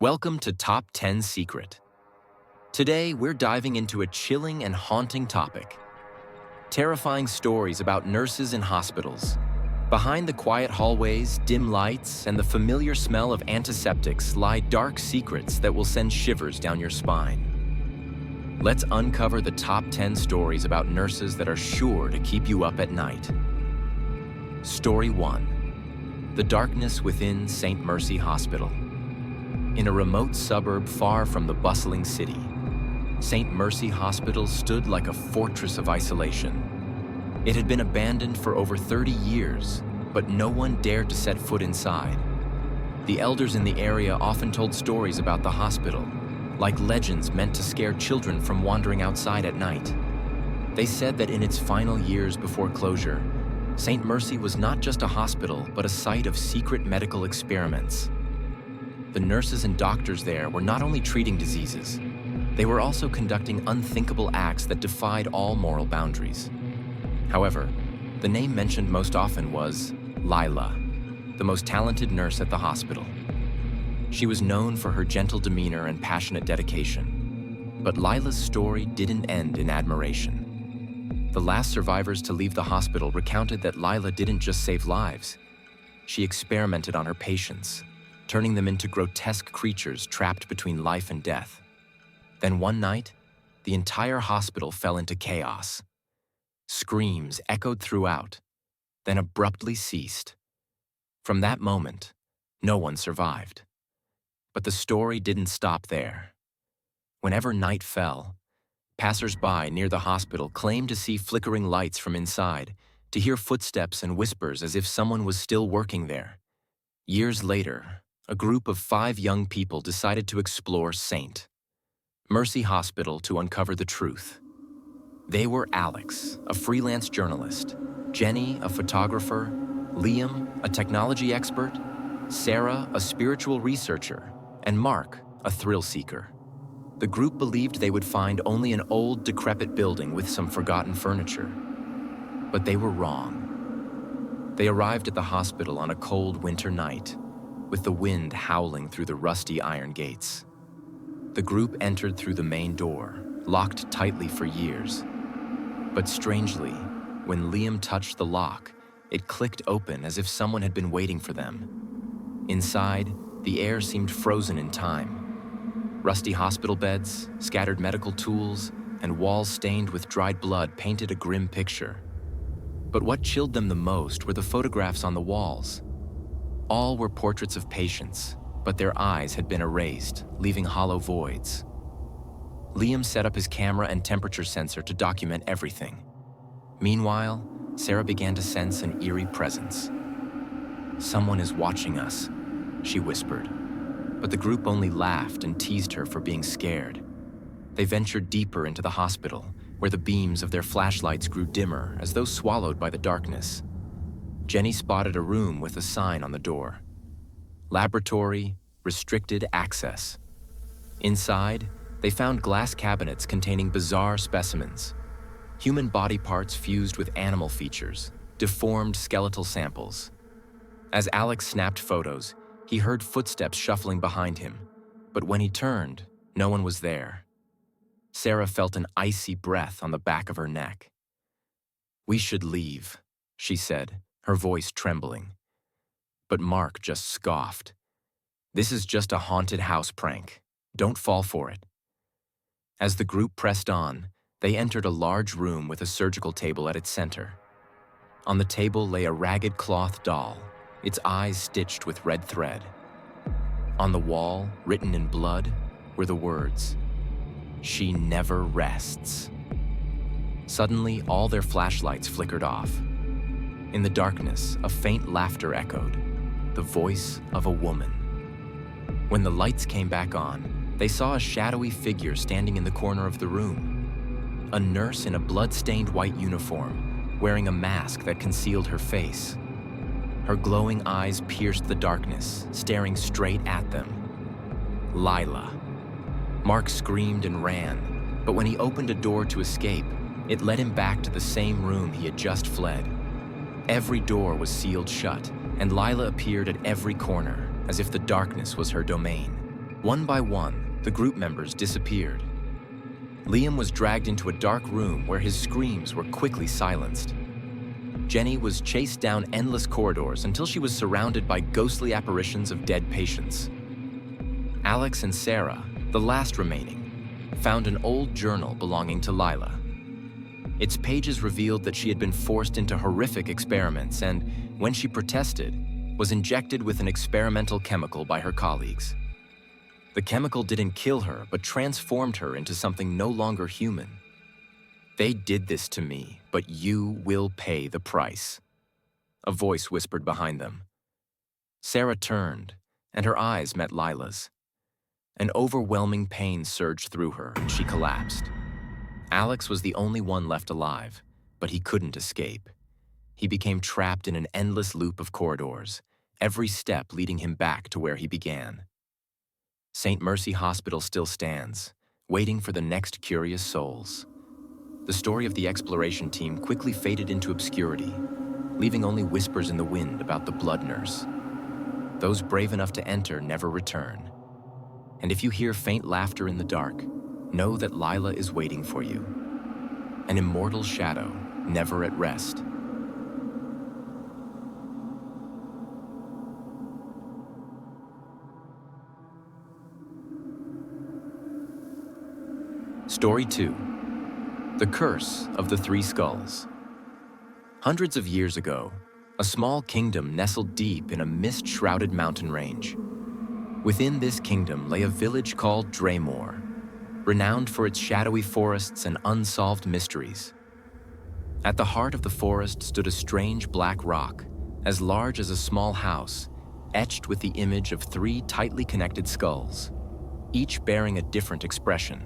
Welcome to Top 10 Secret. Today, we're diving into a chilling and haunting topic. Terrifying stories about nurses in hospitals. Behind the quiet hallways, dim lights, and the familiar smell of antiseptics lie dark secrets that will send shivers down your spine. Let's uncover the top 10 stories about nurses that are sure to keep you up at night. Story 1. The darkness within St. Mercy Hospital. In a remote suburb far from the bustling city, St. Mercy Hospital stood like a fortress of isolation. It had been abandoned for over 30 years, but no one dared to set foot inside. The elders in the area often told stories about the hospital, like legends meant to scare children from wandering outside at night. They said that in its final years before closure, St. Mercy was not just a hospital, but a site of secret medical experiments. The nurses and doctors there were not only treating diseases, they were also conducting unthinkable acts that defied all moral boundaries. However, the name mentioned most often was Lila, the most talented nurse at the hospital. She was known for her gentle demeanor and passionate dedication. But Lila's story didn't end in admiration. The last survivors to leave the hospital recounted that Lila didn't just save lives. She experimented on her patients, turning them into grotesque creatures trapped between life and death. Then one night, the entire hospital fell into chaos. Screams echoed throughout, then abruptly ceased. From that moment, no one survived. But the story didn't stop there. Whenever night fell, passers-by near the hospital claimed to see flickering lights from inside, to hear footsteps and whispers as if someone was still working there. Years later, a group of 5 young people decided to explore St. Mercy Hospital to uncover the truth. They were Alex, a freelance journalist, Jenny, a photographer, Liam, a technology expert, Sarah, a spiritual researcher, and Mark, a thrill seeker. The group believed they would find only an old, decrepit building with some forgotten furniture. But they were wrong. They arrived at the hospital on a cold winter night, with the wind howling through the rusty iron gates. The group entered through the main door, locked tightly for years. But strangely, when Liam touched the lock, it clicked open as if someone had been waiting for them. Inside, the air seemed frozen in time. Rusty hospital beds, scattered medical tools, and walls stained with dried blood painted a grim picture. But what chilled them the most were the photographs on the walls. All were portraits of patients, but their eyes had been erased, leaving hollow voids. Liam set up his camera and temperature sensor to document everything. Meanwhile, Sarah began to sense an eerie presence. "Someone is watching us," she whispered. But the group only laughed and teased her for being scared. They ventured deeper into the hospital, where the beams of their flashlights grew dimmer as though swallowed by the darkness. Jenny spotted a room with a sign on the door. Laboratory, restricted access. Inside, they found glass cabinets containing bizarre specimens. Human body parts fused with animal features, deformed skeletal samples. As Alex snapped photos, he heard footsteps shuffling behind him. But when he turned, no one was there. Sarah felt an icy breath on the back of her neck. "We should leave," she said, her voice trembling. But Mark just scoffed. "This is just a haunted house prank. Don't fall for it." As the group pressed on, they entered a large room with a surgical table at its center. On the table lay a ragged cloth doll, its eyes stitched with red thread. On the wall, written in blood, were the words, "She never rests." Suddenly, all their flashlights flickered off. In the darkness, a faint laughter echoed, the voice of a woman. When the lights came back on, they saw a shadowy figure standing in the corner of the room. A nurse in a blood-stained white uniform, wearing a mask that concealed her face. Her glowing eyes pierced the darkness, staring straight at them. Lila. Mark screamed and ran, but when he opened a door to escape, it led him back to the same room he had just fled. Every door was sealed shut, and Lila appeared at every corner, as if the darkness was her domain. One by one, the group members disappeared. Liam was dragged into a dark room where his screams were quickly silenced. Jenny was chased down endless corridors until she was surrounded by ghostly apparitions of dead patients. Alex and Sarah, the last remaining, found an old journal belonging to Lila. Its pages revealed that she had been forced into horrific experiments and, when she protested, was injected with an experimental chemical by her colleagues. The chemical didn't kill her, but transformed her into something no longer human. "They did this to me, but you will pay the price," a voice whispered behind them. Sarah turned, and her eyes met Lila's. An overwhelming pain surged through her, and she collapsed. Alex was the only one left alive, but he couldn't escape. He became trapped in an endless loop of corridors, every step leading him back to where he began. St. Mercy Hospital still stands, waiting for the next curious souls. The story of the exploration team quickly faded into obscurity, leaving only whispers in the wind about the blood nurse. Those brave enough to enter never return. And if you hear faint laughter in the dark, know that Lila is waiting for you. An immortal shadow, never at rest. Story 2. The Curse of the Three Skulls. Hundreds of years ago, a small kingdom nestled deep in a mist-shrouded mountain range. Within this kingdom lay a village called Draymore, renowned for its shadowy forests and unsolved mysteries. At the heart of the forest stood a strange black rock, as large as a small house, etched with the image of three tightly connected skulls, each bearing a different expression: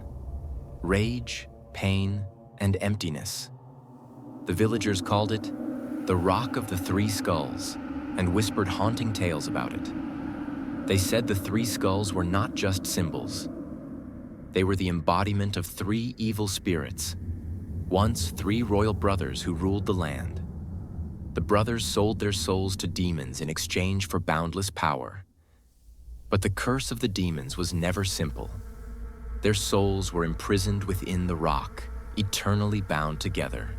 rage, pain, and emptiness. The villagers called it the Rock of the Three Skulls and whispered haunting tales about it. They said the three skulls were not just symbols. They were the embodiment of three evil spirits, once three royal brothers who ruled the land. The brothers sold their souls to demons in exchange for boundless power. But the curse of the demons was never simple. Their souls were imprisoned within the rock, eternally bound together.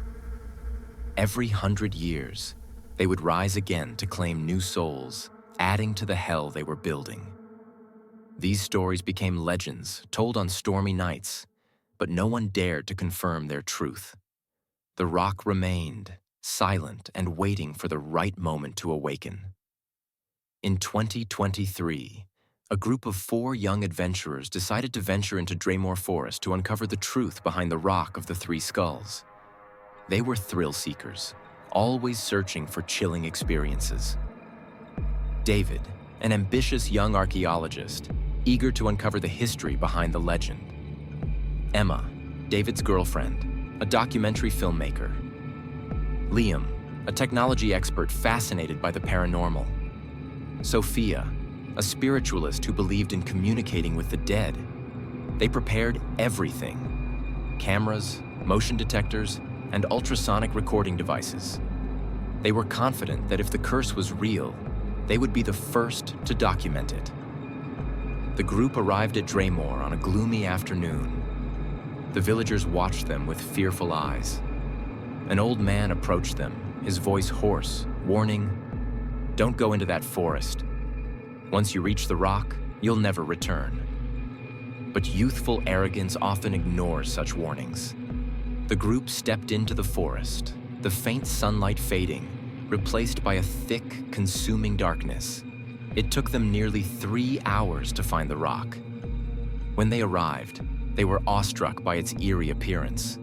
Every 100 years, they would rise again to claim new souls, adding to the hell they were building. These stories became legends told on stormy nights, but no one dared to confirm their truth. The rock remained, silent and waiting for the right moment to awaken. In 2023, a group of 4 young adventurers decided to venture into Draymore Forest to uncover the truth behind the Rock of the Three Skulls. They were thrill seekers, always searching for chilling experiences. David, an ambitious young archaeologist, eager to uncover the history behind the legend. Emma, David's girlfriend, a documentary filmmaker. Liam, a technology expert fascinated by the paranormal. Sophia, a spiritualist who believed in communicating with the dead. They prepared everything: cameras, motion detectors, and ultrasonic recording devices. They were confident that if the curse was real, they would be the first to document it. The group arrived at Draymore on a gloomy afternoon. The villagers watched them with fearful eyes. An old man approached them, his voice hoarse, warning, "Don't go into that forest. Once you reach the rock, you'll never return." But youthful arrogance often ignores such warnings. The group stepped into the forest, the faint sunlight fading, replaced by a thick, consuming darkness. It took them nearly 3 hours to find the rock. When they arrived, they were awestruck by its eerie appearance.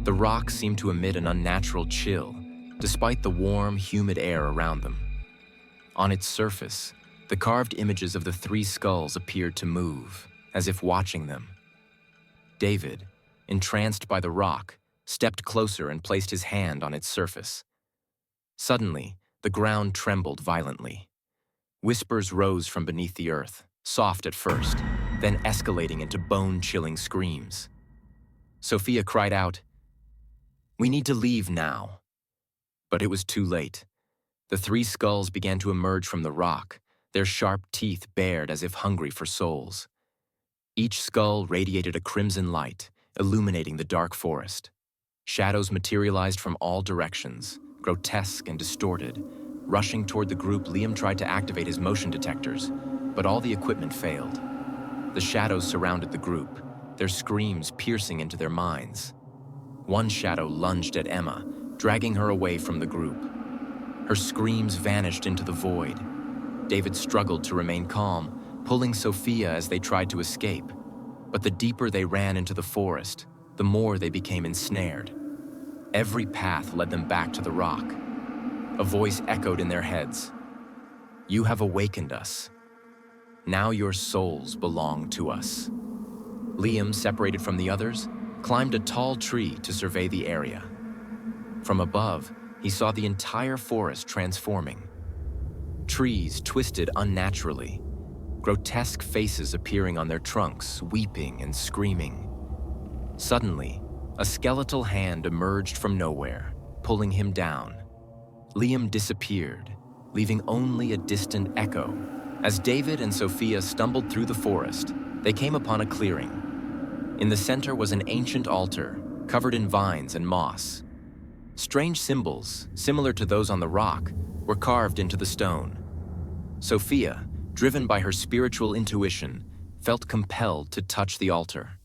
The rock seemed to emit an unnatural chill, despite the warm, humid air around them. On its surface, the carved images of the three skulls appeared to move, as if watching them. David, entranced by the rock, stepped closer and placed his hand on its surface. Suddenly, the ground trembled violently. Whispers rose from beneath the earth, soft at first, then escalating into bone-chilling screams. Sophia cried out, "We need to leave now." But it was too late. The three skulls began to emerge from the rock, their sharp teeth bared as if hungry for souls. Each skull radiated a crimson light, illuminating the dark forest. Shadows materialized from all directions, grotesque and distorted. Rushing toward the group, Liam tried to activate his motion detectors, but all the equipment failed. The shadows surrounded the group, their screams piercing into their minds. One shadow lunged at Emma, dragging her away from the group. Her screams vanished into the void. David struggled to remain calm, pulling Sophia as they tried to escape. But the deeper they ran into the forest, the more they became ensnared. Every path led them back to the rock. A voice echoed in their heads. "You have awakened us. Now your souls belong to us." Liam, separated from the others, climbed a tall tree to survey the area. From above, he saw the entire forest transforming. Trees twisted unnaturally, grotesque faces appearing on their trunks, weeping and screaming. Suddenly, a skeletal hand emerged from nowhere, pulling him down. Liam disappeared, leaving only a distant echo. As David and Sophia stumbled through the forest, they came upon a clearing. In the center was an ancient altar, covered in vines and moss. Strange symbols, similar to those on the rock, were carved into the stone. Sophia, driven by her spiritual intuition, felt compelled to touch the altar.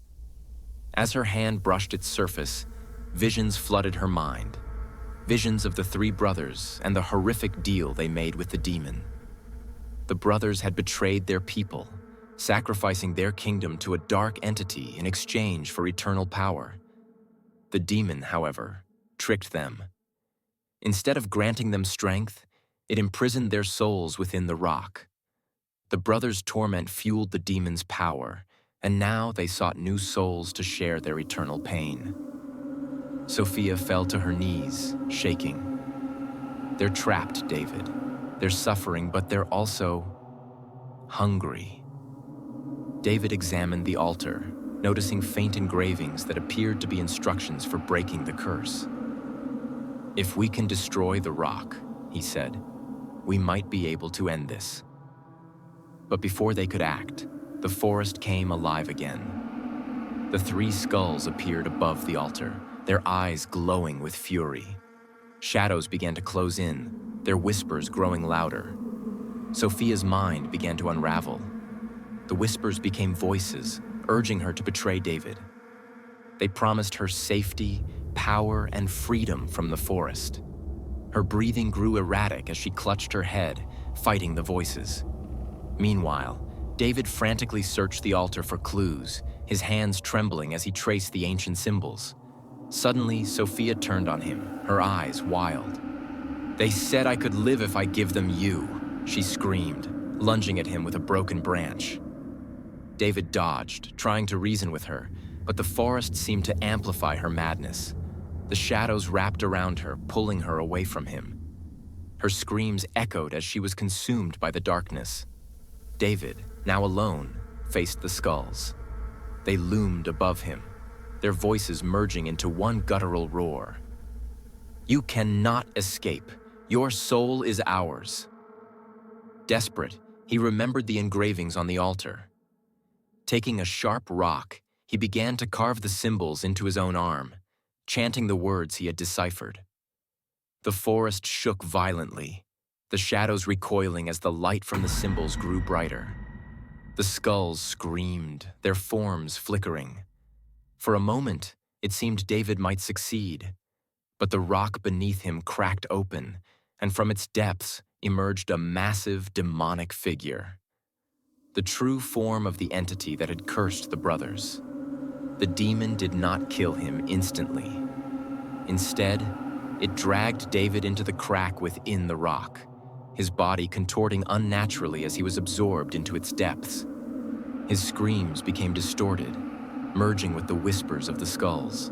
As her hand brushed its surface, visions flooded her mind. Visions of the three brothers and the horrific deal they made with the demon. The brothers had betrayed their people, sacrificing their kingdom to a dark entity in exchange for eternal power. The demon, however, tricked them. Instead of granting them strength, it imprisoned their souls within the rock. The brothers' torment fueled the demon's power, and now they sought new souls to share their eternal pain. Sophia fell to her knees, shaking. They're trapped, David. They're suffering, but they're also hungry. David examined the altar, noticing faint engravings that appeared to be instructions for breaking the curse. "If we can destroy the rock," he said, "we might be able to end this." But before they could act, the forest came alive again. The three skulls appeared above the altar, their eyes glowing with fury. Shadows began to close in, their whispers growing louder. Sophia's mind began to unravel. The whispers became voices, urging her to betray David. They promised her safety, power, and freedom from the forest. Her breathing grew erratic as she clutched her head, fighting the voices. Meanwhile, David frantically searched the altar for clues, his hands trembling as he traced the ancient symbols. Suddenly, Sophia turned on him, her eyes wild. "They said I could live if I give them you," she screamed, lunging at him with a broken branch. David dodged, trying to reason with her, but the forest seemed to amplify her madness. The shadows wrapped around her, pulling her away from him. Her screams echoed as she was consumed by the darkness. David, now alone, faced the skulls. They loomed above him, their voices merging into one guttural roar. "You cannot escape. Your soul is ours." Desperate, he remembered the engravings on the altar. Taking a sharp rock, he began to carve the symbols into his own arm, chanting the words he had deciphered. The forest shook violently, the shadows recoiling as the light from the symbols grew brighter. The skulls screamed, their forms flickering. For a moment, it seemed David might succeed, but the rock beneath him cracked open, and from its depths emerged a massive demonic figure. The true form of the entity that had cursed the brothers. The demon did not kill him instantly. Instead, it dragged David into the crack within the rock, his body contorting unnaturally as he was absorbed into its depths. His screams became distorted, merging with the whispers of the skulls.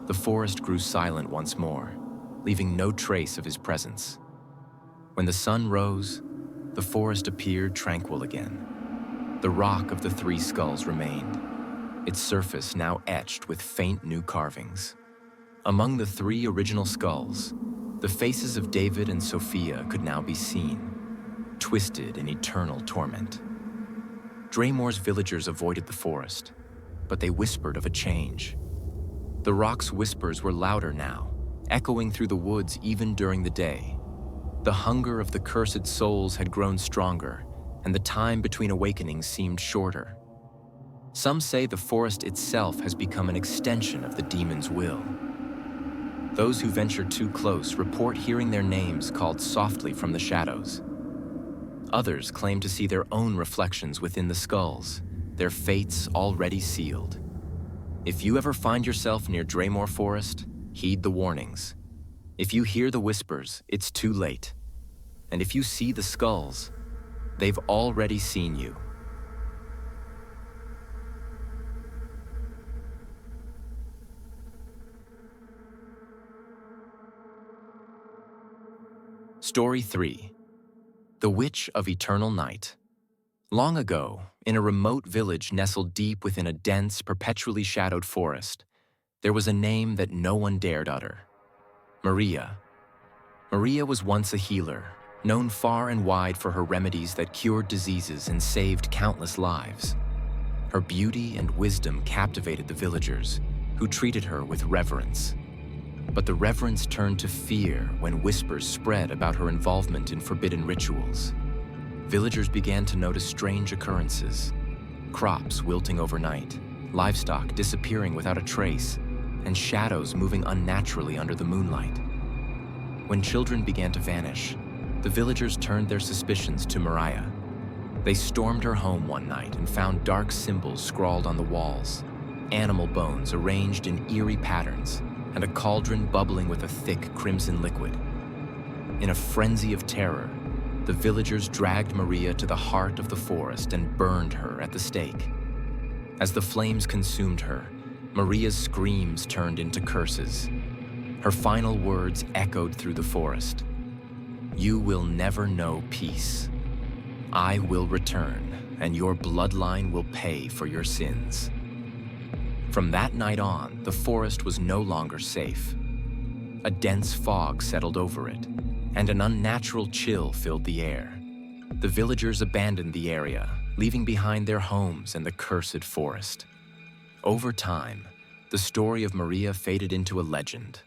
The forest grew silent once more, leaving no trace of his presence. When the sun rose, the forest appeared tranquil again. The rock of the three skulls remained, its surface now etched with faint new carvings. Among the three original skulls, the faces of David and Sophia could now be seen. twisted in eternal torment. Draymore's villagers avoided the forest, but they whispered of a change. The rock's whispers were louder now, echoing through the woods even during the day. The hunger of the cursed souls had grown stronger, and the time between awakenings seemed shorter. Some say the forest itself has become an extension of the demon's will. Those who venture too close report hearing their names called softly from the shadows. Others claim to see their own reflections within the skulls, their fates already sealed. If you ever find yourself near Draymore Forest, heed the warnings. If you hear the whispers, it's too late. And if you see the skulls, they've already seen you. Story 3. The Witch of Eternal Night. Long ago, in a remote village nestled deep within a dense, perpetually shadowed forest, there was a name that no one dared utter. Maria. Maria was once a healer, known far and wide for her remedies that cured diseases and saved countless lives. Her beauty and wisdom captivated the villagers, who treated her with reverence. But the reverence turned to fear when whispers spread about her involvement in forbidden rituals. Villagers began to notice strange occurrences: crops wilting overnight, livestock disappearing without a trace, and shadows moving unnaturally under the moonlight. When children began to vanish, the villagers turned their suspicions to Maria. They stormed her home one night and found dark symbols scrawled on the walls, animal bones arranged in eerie patterns, and a cauldron bubbling with a thick crimson liquid. In a frenzy of terror, the villagers dragged Maria to the heart of the forest and burned her at the stake. As the flames consumed her, Maria's screams turned into curses. Her final words echoed through the forest. "You will never know peace. I will return, and your bloodline will pay for your sins." From that night on, the forest was no longer safe. A dense fog settled over it, and an unnatural chill filled the air. The villagers abandoned the area, leaving behind their homes and the cursed forest. Over time, the story of Maria faded into a legend,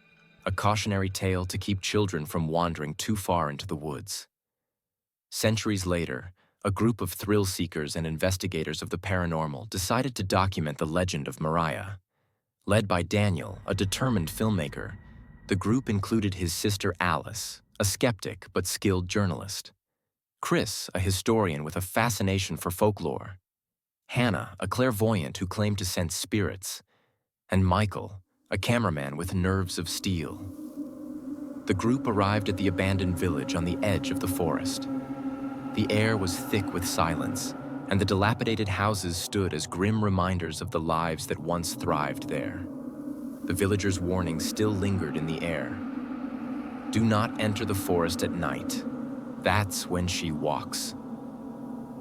a cautionary tale to keep children from wandering too far into the woods. Centuries later, a group of thrill-seekers and investigators of the paranormal decided to document the legend of Maria. Led by Daniel, a determined filmmaker, the group included his sister Alice, a skeptic but skilled journalist; Chris, a historian with a fascination for folklore; Hannah, a clairvoyant who claimed to sense spirits; and Michael, a cameraman with nerves of steel. The group arrived at the abandoned village on the edge of the forest. The air was thick with silence, and the dilapidated houses stood as grim reminders of the lives that once thrived there. The villagers' warnings still lingered in the air. "Do not enter the forest at night. That's when she walks."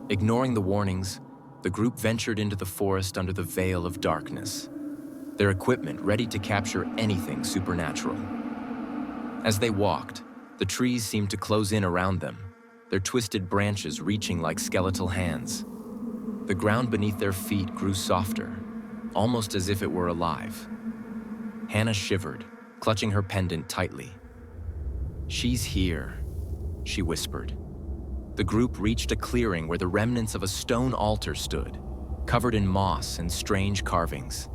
Ignoring the warnings, the group ventured into the forest under the veil of darkness, their equipment ready to capture anything supernatural. As they walked, the trees seemed to close in around them, their twisted branches reaching like skeletal hands. The ground beneath their feet grew softer, almost as if it were alive. Hannah shivered, clutching her pendant tightly. "She's here," she whispered. The group reached a clearing where the remnants of a stone altar stood, covered in moss and strange carvings.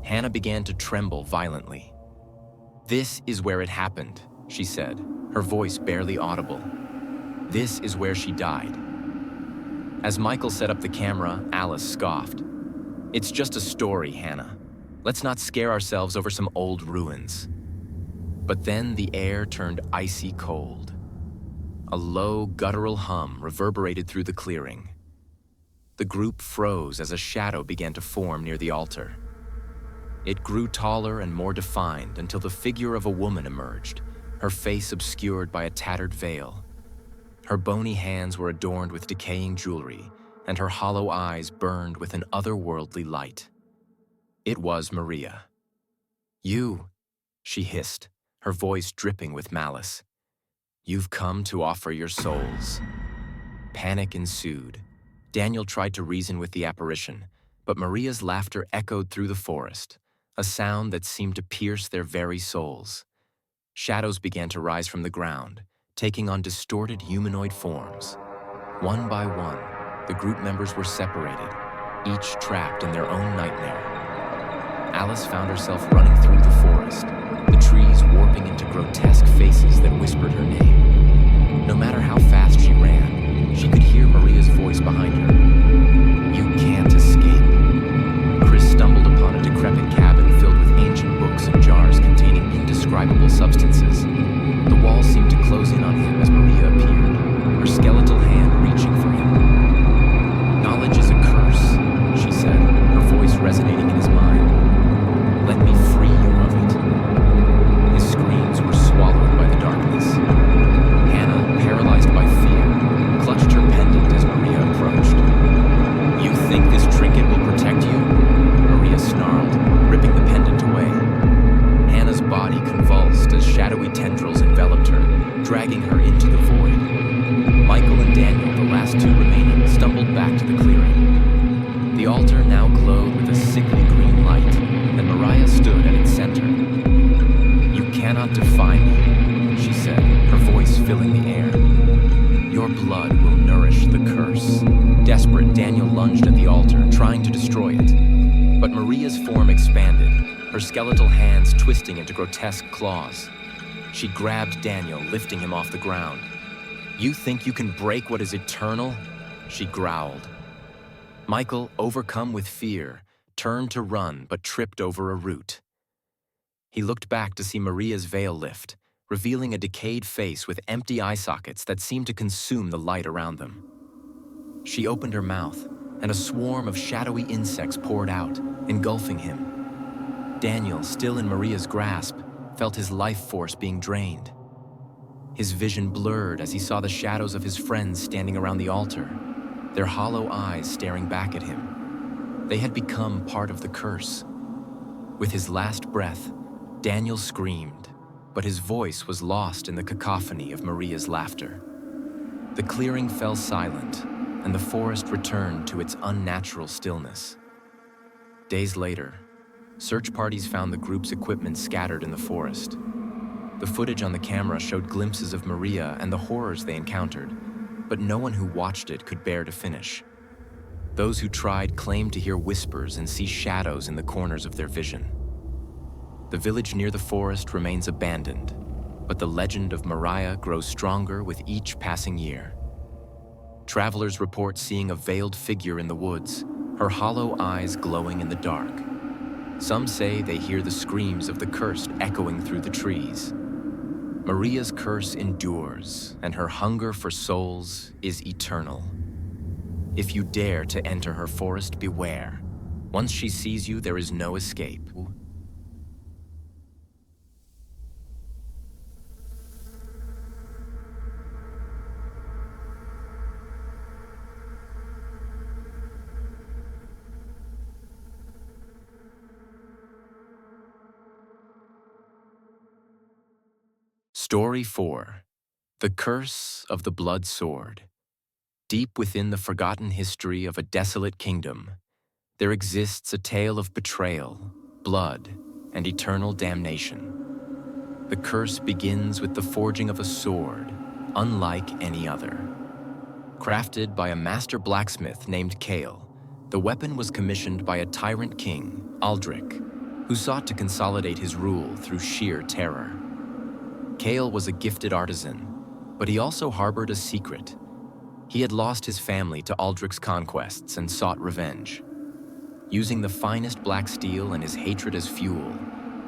Hannah began to tremble violently. "This is where it happened," she said, her voice barely audible. "This is where she died." As Michael set up the camera, Alice scoffed. "It's just a story, Hannah. Let's not scare ourselves over some old ruins." But then the air turned icy cold. A low, guttural hum reverberated through the clearing. The group froze as a shadow began to form near the altar. It grew taller and more defined until the figure of a woman emerged, her face obscured by a tattered veil. Her bony hands were adorned with decaying jewelry, and her hollow eyes burned with an otherworldly light. It was Maria. "You," she hissed, her voice dripping with malice. "You've come to offer your souls." Panic ensued. Daniel tried to reason with the apparition, but Maria's laughter echoed through the forest, a sound that seemed to pierce their very souls. Shadows began to rise from the ground, taking on distorted humanoid forms. One by one, the group members were separated, each trapped in their own nightmare. Alice found herself running through the forest, the trees warping into grotesque faces that whispered her name. No matter how fast she ran, she could hear Maria's voice behind her. "You can't escape." Chris stumbled upon a decrepit cabin filled with ancient books and jars containing indescribable substances. The walls seemed to close in on him as Maria appeared, her skeletal hand reaching for him. "Knowledge is a curse," she said, her voice resonating in his mind. "Let me free you of it." His screams were swallowed by the darkness. Hannah, paralyzed by fear, clutched her pendant as Maria approached. "You think this trinket will protect you?" Maria snarled, ripping the pendant away. Hannah's body convulsed as shadowy tendrils enveloped her, dragging her into the void. Michael and Daniel, the last two remaining, stumbled back to the clearing. The altar now glowed with a sickly green light, and Mariah stood at its center. "You cannot define me," she said, her voice filling the air. "Your blood will nourish the curse." Desperate, Daniel lunged at the altar, trying to destroy it. But Maria's form expanded, her skeletal hands twisting into grotesque claws. She grabbed Daniel, lifting him off the ground. "You think you can break what is eternal?" she growled. Michael, overcome with fear, turned to run but tripped over a root. He looked back to see Maria's veil lift, revealing a decayed face with empty eye sockets that seemed to consume the light around them. She opened her mouth, and a swarm of shadowy insects poured out, engulfing him. Daniel, still in Maria's grasp, felt his life force being drained. His vision blurred as he saw the shadows of his friends standing around the altar, their hollow eyes staring back at him. They had become part of the curse. With his last breath, Daniel screamed, but his voice was lost in the cacophony of Maria's laughter. The clearing fell silent, and the forest returned to its unnatural stillness. Days later, search parties found the group's equipment scattered in the forest. The footage on the camera showed glimpses of Maria and the horrors they encountered, but no one who watched it could bear to finish. Those who tried claimed to hear whispers and see shadows in the corners of their vision. The village near the forest remains abandoned, but the legend of Maria grows stronger with each passing year. Travelers report seeing a veiled figure in the woods, her hollow eyes glowing in the dark. Some say they hear the screams of the cursed echoing through the trees. Maria's curse endures, and her hunger for souls is eternal. If you dare to enter her forest, beware. Once she sees you, there is no escape. Story 4. The Curse of the Blood Sword. Deep within the forgotten history of a desolate kingdom, there exists a tale of betrayal, blood, and eternal damnation. The curse begins with the forging of a sword, unlike any other. Crafted by a master blacksmith named Kale, the weapon was commissioned by a tyrant king, Aldrich, who sought to consolidate his rule through sheer terror. Kale was a gifted artisan, but he also harbored a secret. He had lost his family to Aldrich's conquests and sought revenge. Using the finest black steel and his hatred as fuel,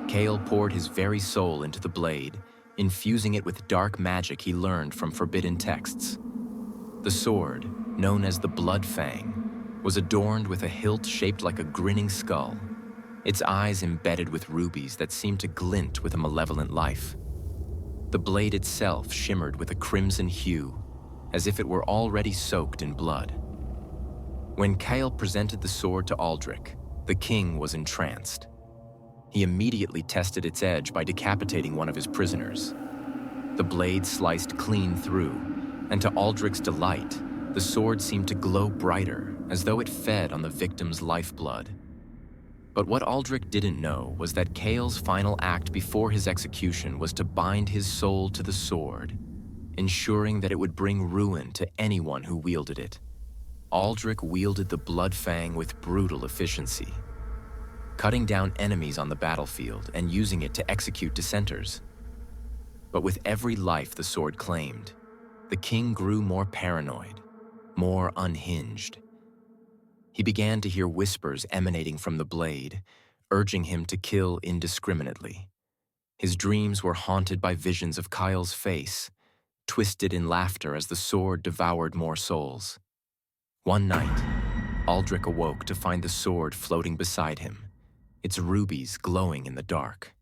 Kale poured his very soul into the blade, infusing it with dark magic he learned from forbidden texts. The sword, known as the Blood Fang, was adorned with a hilt shaped like a grinning skull, its eyes embedded with rubies that seemed to glint with a malevolent life. The blade itself shimmered with a crimson hue, as if it were already soaked in blood. When Kale presented the sword to Aldrich, the king was entranced. He immediately tested its edge by decapitating one of his prisoners. The blade sliced clean through, and to Aldrich's delight, The sword seemed to glow brighter, as though it fed on the victim's lifeblood. But what Aldrich didn't know was that Cale's final act before his execution was to bind his soul to the sword, ensuring that it would bring ruin to anyone who wielded it. Aldrich wielded the blood fang with brutal efficiency, cutting down enemies on the battlefield and using it to execute dissenters. But with every life the sword claimed, the king grew more paranoid, more unhinged. He began to hear whispers emanating from the blade, urging him to kill indiscriminately. His dreams were haunted by visions of Kyle's face, twisted in laughter as the sword devoured more souls. One night, Aldrich awoke to find the sword floating beside him, its rubies glowing in the dark.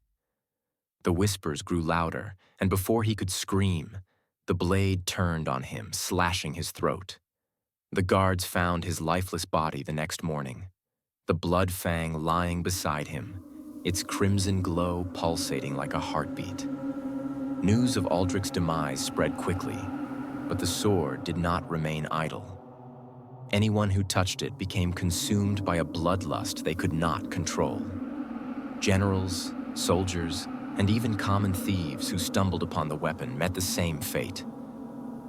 The whispers grew louder, and before he could scream, the blade turned on him, slashing his throat. The guards found his lifeless body the next morning, the blood fang lying beside him, its crimson glow pulsating like a heartbeat. News of Aldrich's demise spread quickly, but the sword did not remain idle. Anyone who touched it became consumed by a bloodlust they could not control. Generals, soldiers, and even common thieves who stumbled upon the weapon met the same fate.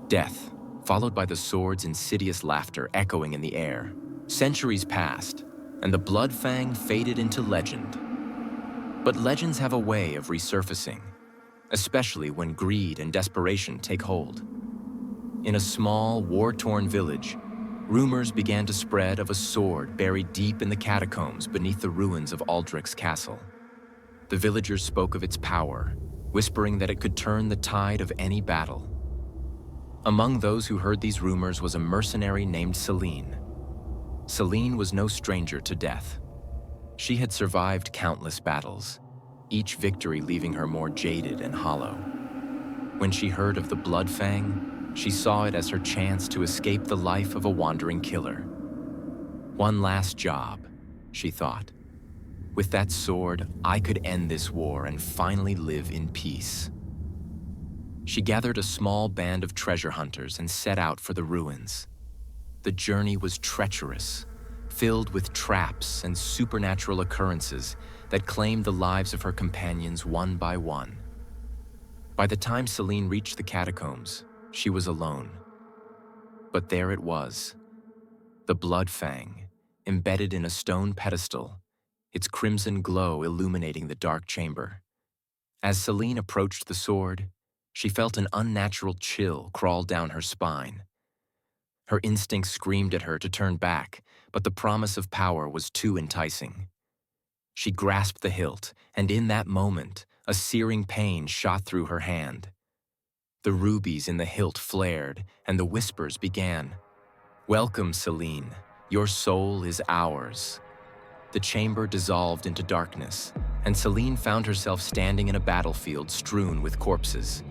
Death, followed by the sword's insidious laughter echoing in the air. Centuries passed, and the blood fang faded into legend. But legends have a way of resurfacing, especially when greed and desperation take hold. In a small, war-torn village, rumors began to spread of a sword buried deep in the catacombs beneath the ruins of Aldrich's castle. The villagers spoke of its power, whispering that it could turn the tide of any battle. Among those who heard these rumors was a mercenary named Celine. Celine was no stranger to death. She had survived countless battles, each victory leaving her more jaded and hollow. When she heard of the blood fang, she saw it as her chance to escape the life of a wandering killer. One last job, she thought. With that sword, I could end this war and finally live in peace. She gathered a small band of treasure hunters and set out for the ruins. The journey was treacherous, filled with traps and supernatural occurrences that claimed the lives of her companions one by one. By the time Celine reached the catacombs, she was alone. But there it was, the blood fang, embedded in a stone pedestal, its crimson glow illuminating the dark chamber. As Celine approached the sword, she felt an unnatural chill crawl down her spine. Her instincts screamed at her to turn back, but the promise of power was too enticing. She grasped the hilt, and in that moment, a searing pain shot through her hand. The rubies in the hilt flared, and the whispers began. "Welcome, Celine. Your soul is ours." The chamber dissolved into darkness, and Celine found herself standing in a battlefield strewn with corpses.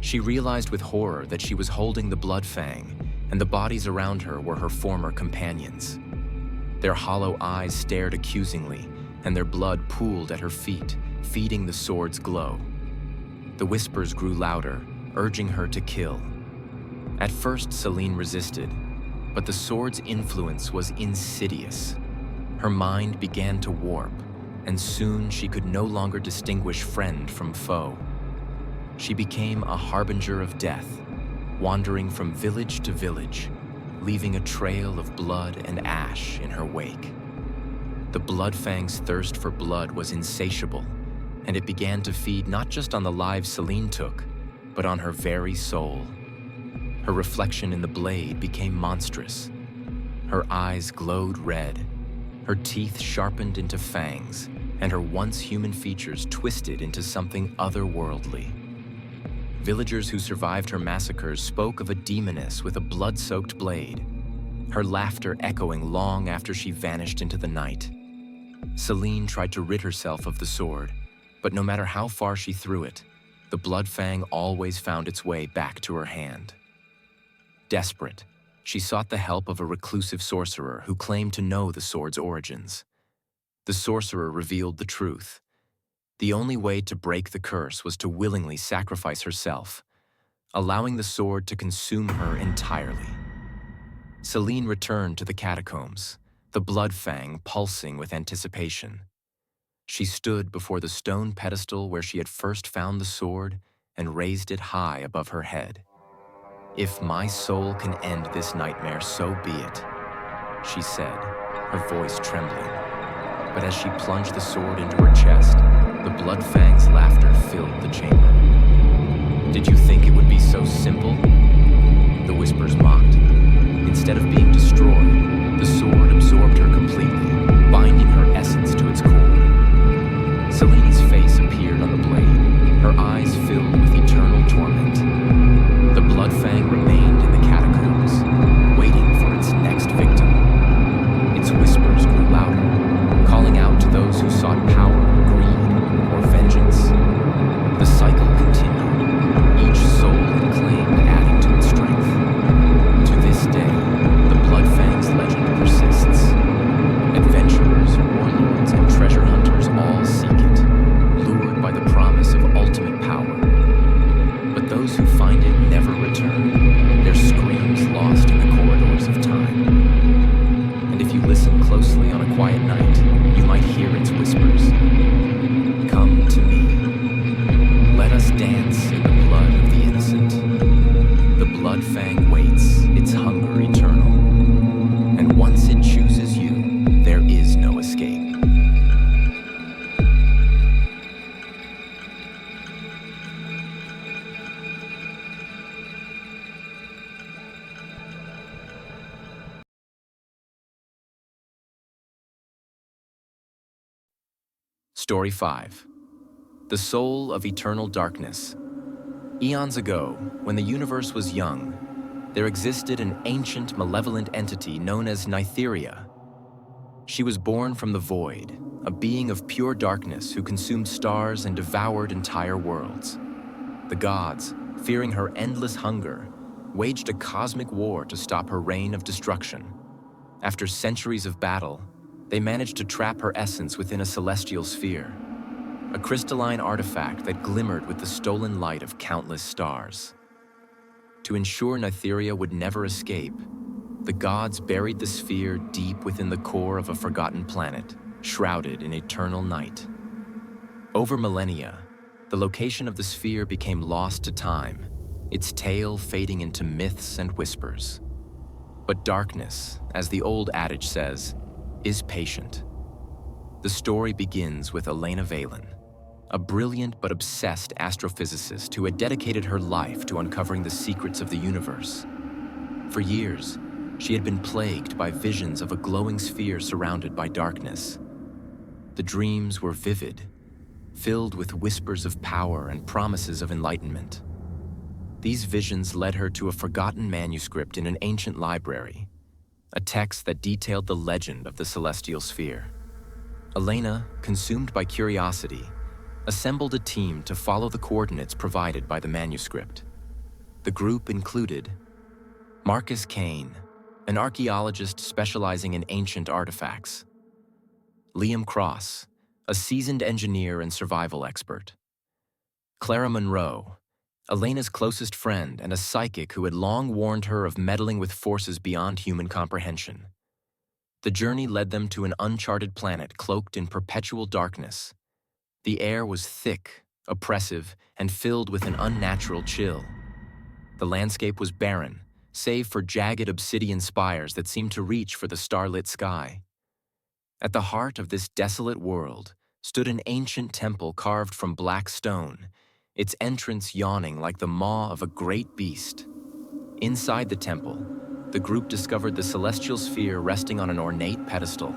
She realized with horror that she was holding the blood fang, and the bodies around her were her former companions. Their hollow eyes stared accusingly, and their blood pooled at her feet, feeding the sword's glow. The whispers grew louder, urging her to kill. At first, Celine resisted, but the sword's influence was insidious. Her mind began to warp, and soon she could no longer distinguish friend from foe. She became a harbinger of death, wandering from village to village, leaving a trail of blood and ash in her wake. The blood fang's thirst for blood was insatiable, and it began to feed not just on the lives Celine took, but on her very soul. Her reflection in the blade became monstrous. Her eyes glowed red, her teeth sharpened into fangs, and her once human features twisted into something otherworldly. Villagers who survived her massacres spoke of a demoness with a blood-soaked blade, her laughter echoing long after she vanished into the night. Celine tried to rid herself of the sword, but no matter how far she threw it, the blood fang always found its way back to her hand. Desperate, she sought the help of a reclusive sorcerer who claimed to know the sword's origins. The sorcerer revealed the truth. The only way to break the curse was to willingly sacrifice herself, allowing the sword to consume her entirely. Celine returned to the catacombs, the blood fang pulsing with anticipation. She stood before the stone pedestal where she had first found the sword and raised it high above her head. "If my soul can end this nightmare, so be it," she said, her voice trembling. But as she plunged the sword into her chest, the blood fang's laughter filled the chamber. "Did you think it would be so simple?" the whispers mocked. Instead of being destroyed, the sword absorbed her completely, binding her essence to its core. Celine's face appeared on the blade, her eyes filled with eternal torment. The blood fang remained in the catacombs, waiting for its next victim. Its whispers grew louder, calling out to those who sought power, greed, or vengeance. The cycle continued, each soul it claimed adding to its strength. To this day, the blood fang's legend persists. Adventurers, warlords, and treasure hunters all seek it, lured by the promise of ultimate power. But those who find it never return, their screams lost in the corridors of time. And if you listen closely on a quiet night, you might hear its whispers. "Come to me. Let us dance in the blood of the innocent." The blood fang waits, its hunger eternal. And once it chooses you, there is no escape. Story 5. The Soul of Eternal Darkness. Eons ago, when the universe was young, there existed an ancient, malevolent entity known as Nytheria. She was born from the void, a being of pure darkness who consumed stars and devoured entire worlds. The gods, fearing her endless hunger, waged a cosmic war to stop her reign of destruction. After centuries of battle, they managed to trap her essence within a celestial sphere, a crystalline artifact that glimmered with the stolen light of countless stars. To ensure Nytheria would never escape, the gods buried the sphere deep within the core of a forgotten planet, shrouded in eternal night. Over millennia, the location of the sphere became lost to time, its tale fading into myths and whispers. But darkness, as the old adage says, is patient. The story begins with Elena Valen, a brilliant but obsessed astrophysicist who had dedicated her life to uncovering the secrets of the universe. For years, she had been plagued by visions of a glowing sphere surrounded by darkness. The dreams were vivid, filled with whispers of power and promises of enlightenment. These visions led her to a forgotten manuscript in an ancient library, a text that detailed the legend of the celestial sphere. Elena, consumed by curiosity, assembled a team to follow the coordinates provided by the manuscript. The group included Marcus Kane, an archaeologist specializing in ancient artifacts; Liam Cross, a seasoned engineer and survival expert; Clara Monroe, Elena's closest friend and a psychic who had long warned her of meddling with forces beyond human comprehension. The journey led them to an uncharted planet cloaked in perpetual darkness. The air was thick, oppressive, and filled with an unnatural chill. The landscape was barren, save for jagged obsidian spires that seemed to reach for the starlit sky. At the heart of this desolate world stood an ancient temple carved from black stone, its entrance yawning like the maw of a great beast. Inside the temple, the group discovered the celestial sphere resting on an ornate pedestal.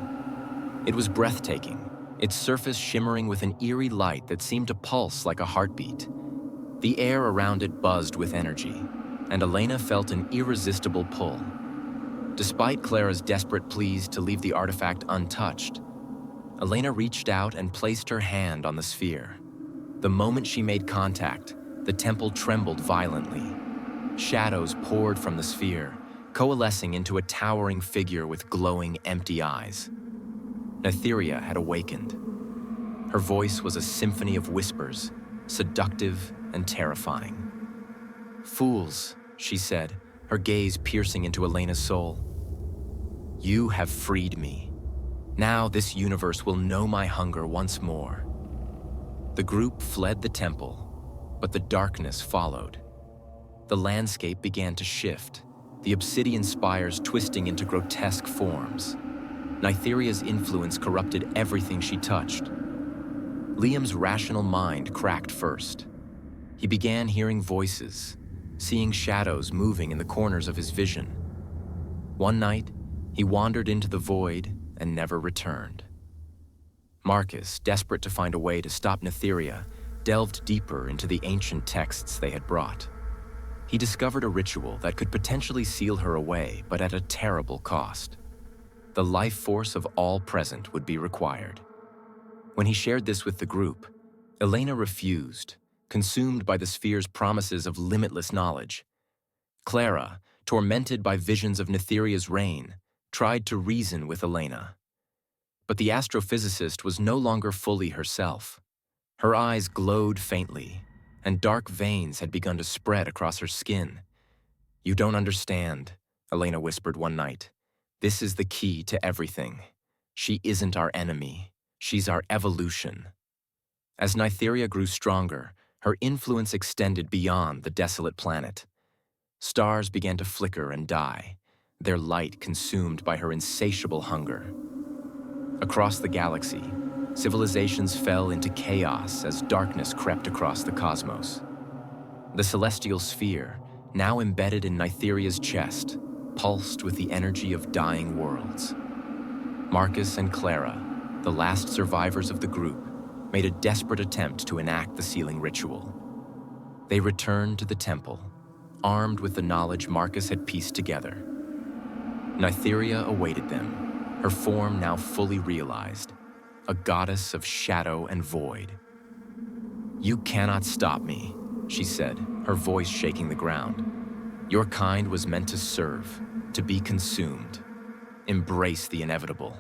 It was breathtaking, its surface shimmering with an eerie light that seemed to pulse like a heartbeat. The air around it buzzed with energy, and Elena felt an irresistible pull. Despite Clara's desperate pleas to leave the artifact untouched, Elena reached out and placed her hand on the sphere. The moment she made contact, the temple trembled violently. Shadows poured from the sphere, coalescing into a towering figure with glowing, empty eyes. Nytheria had awakened. Her voice was a symphony of whispers, seductive and terrifying. "Fools," she said, her gaze piercing into Elena's soul. You have freed me. Now this universe will know my hunger once more. The group fled the temple, but the darkness followed. The landscape began to shift, the obsidian spires twisting into grotesque forms. Nytheria's influence corrupted everything she touched. Liam's rational mind cracked first. He began hearing voices, seeing shadows moving in the corners of his vision. One night, he wandered into the void and never returned. Marcus, desperate to find a way to stop Nytheria, delved deeper into the ancient texts they had brought. He discovered a ritual that could potentially seal her away, but at a terrible cost. The life force of all present would be required. When he shared this with the group, Elena refused, consumed by the sphere's promises of limitless knowledge. Clara, tormented by visions of Nytheria's reign, tried to reason with Elena. But the astrophysicist was no longer fully herself. Her eyes glowed faintly, and dark veins had begun to spread across her skin. "You don't understand," Elena whispered one night. "This is the key to everything. She isn't our enemy. She's our evolution." As Nytheria grew stronger, her influence extended beyond the desolate planet. Stars began to flicker and die, their light consumed by her insatiable hunger. Across the galaxy, civilizations fell into chaos as darkness crept across the cosmos. The celestial sphere, now embedded in Nytheria's chest, pulsed with the energy of dying worlds. Marcus and Clara, the last survivors of the group, made a desperate attempt to enact the sealing ritual. They returned to the temple, armed with the knowledge Marcus had pieced together. Nytheria awaited them, her form now fully realized, a goddess of shadow and void. "You cannot stop me," she said, her voice shaking the ground. "Your kind was meant to serve, to be consumed. Embrace the inevitable."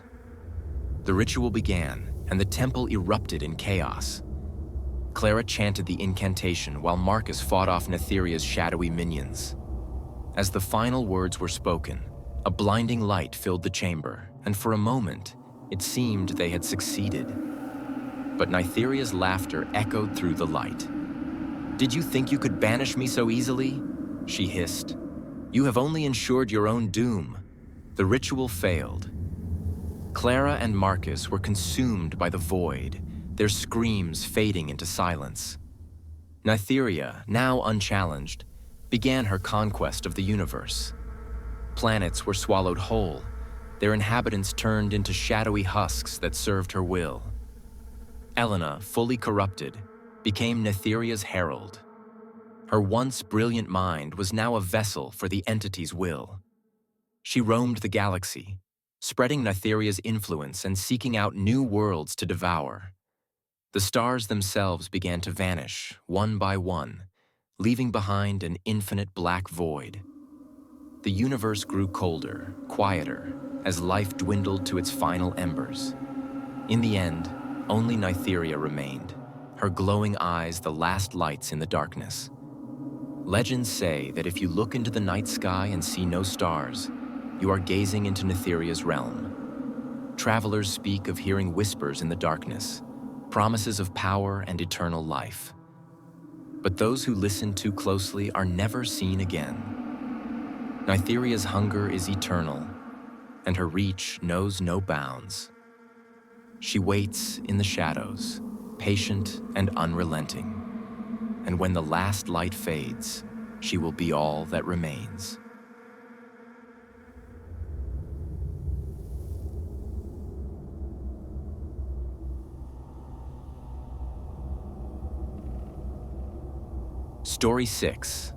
The ritual began, and the temple erupted in chaos. Clara chanted the incantation while Marcus fought off Nytheria's shadowy minions. As the final words were spoken, a blinding light filled the chamber, and for a moment, it seemed they had succeeded. But Nytheria's laughter echoed through the light. "Did you think you could banish me so easily?" she hissed. "You have only ensured your own doom." The ritual failed. Clara and Marcus were consumed by the void, their screams fading into silence. Nytheria, now unchallenged, began her conquest of the universe. Planets were swallowed whole, their inhabitants turned into shadowy husks that served her will. Elena, fully corrupted, became Nytheria's herald. Her once brilliant mind was now a vessel for the entity's will. She roamed the galaxy, spreading Nytheria's influence and seeking out new worlds to devour. The stars themselves began to vanish, one by one, leaving behind an infinite black void. The universe grew colder, quieter, as life dwindled to its final embers. In the end, only Nytheria remained, her glowing eyes the last lights in the darkness. Legends say that if you look into the night sky and see no stars, you are gazing into Nytheria's realm. Travelers speak of hearing whispers in the darkness, promises of power and eternal life. But those who listen too closely are never seen again. Nytheria's hunger is eternal, and her reach knows no bounds. She waits in the shadows, patient and unrelenting. And when the last light fades, she will be all that remains. Story 6.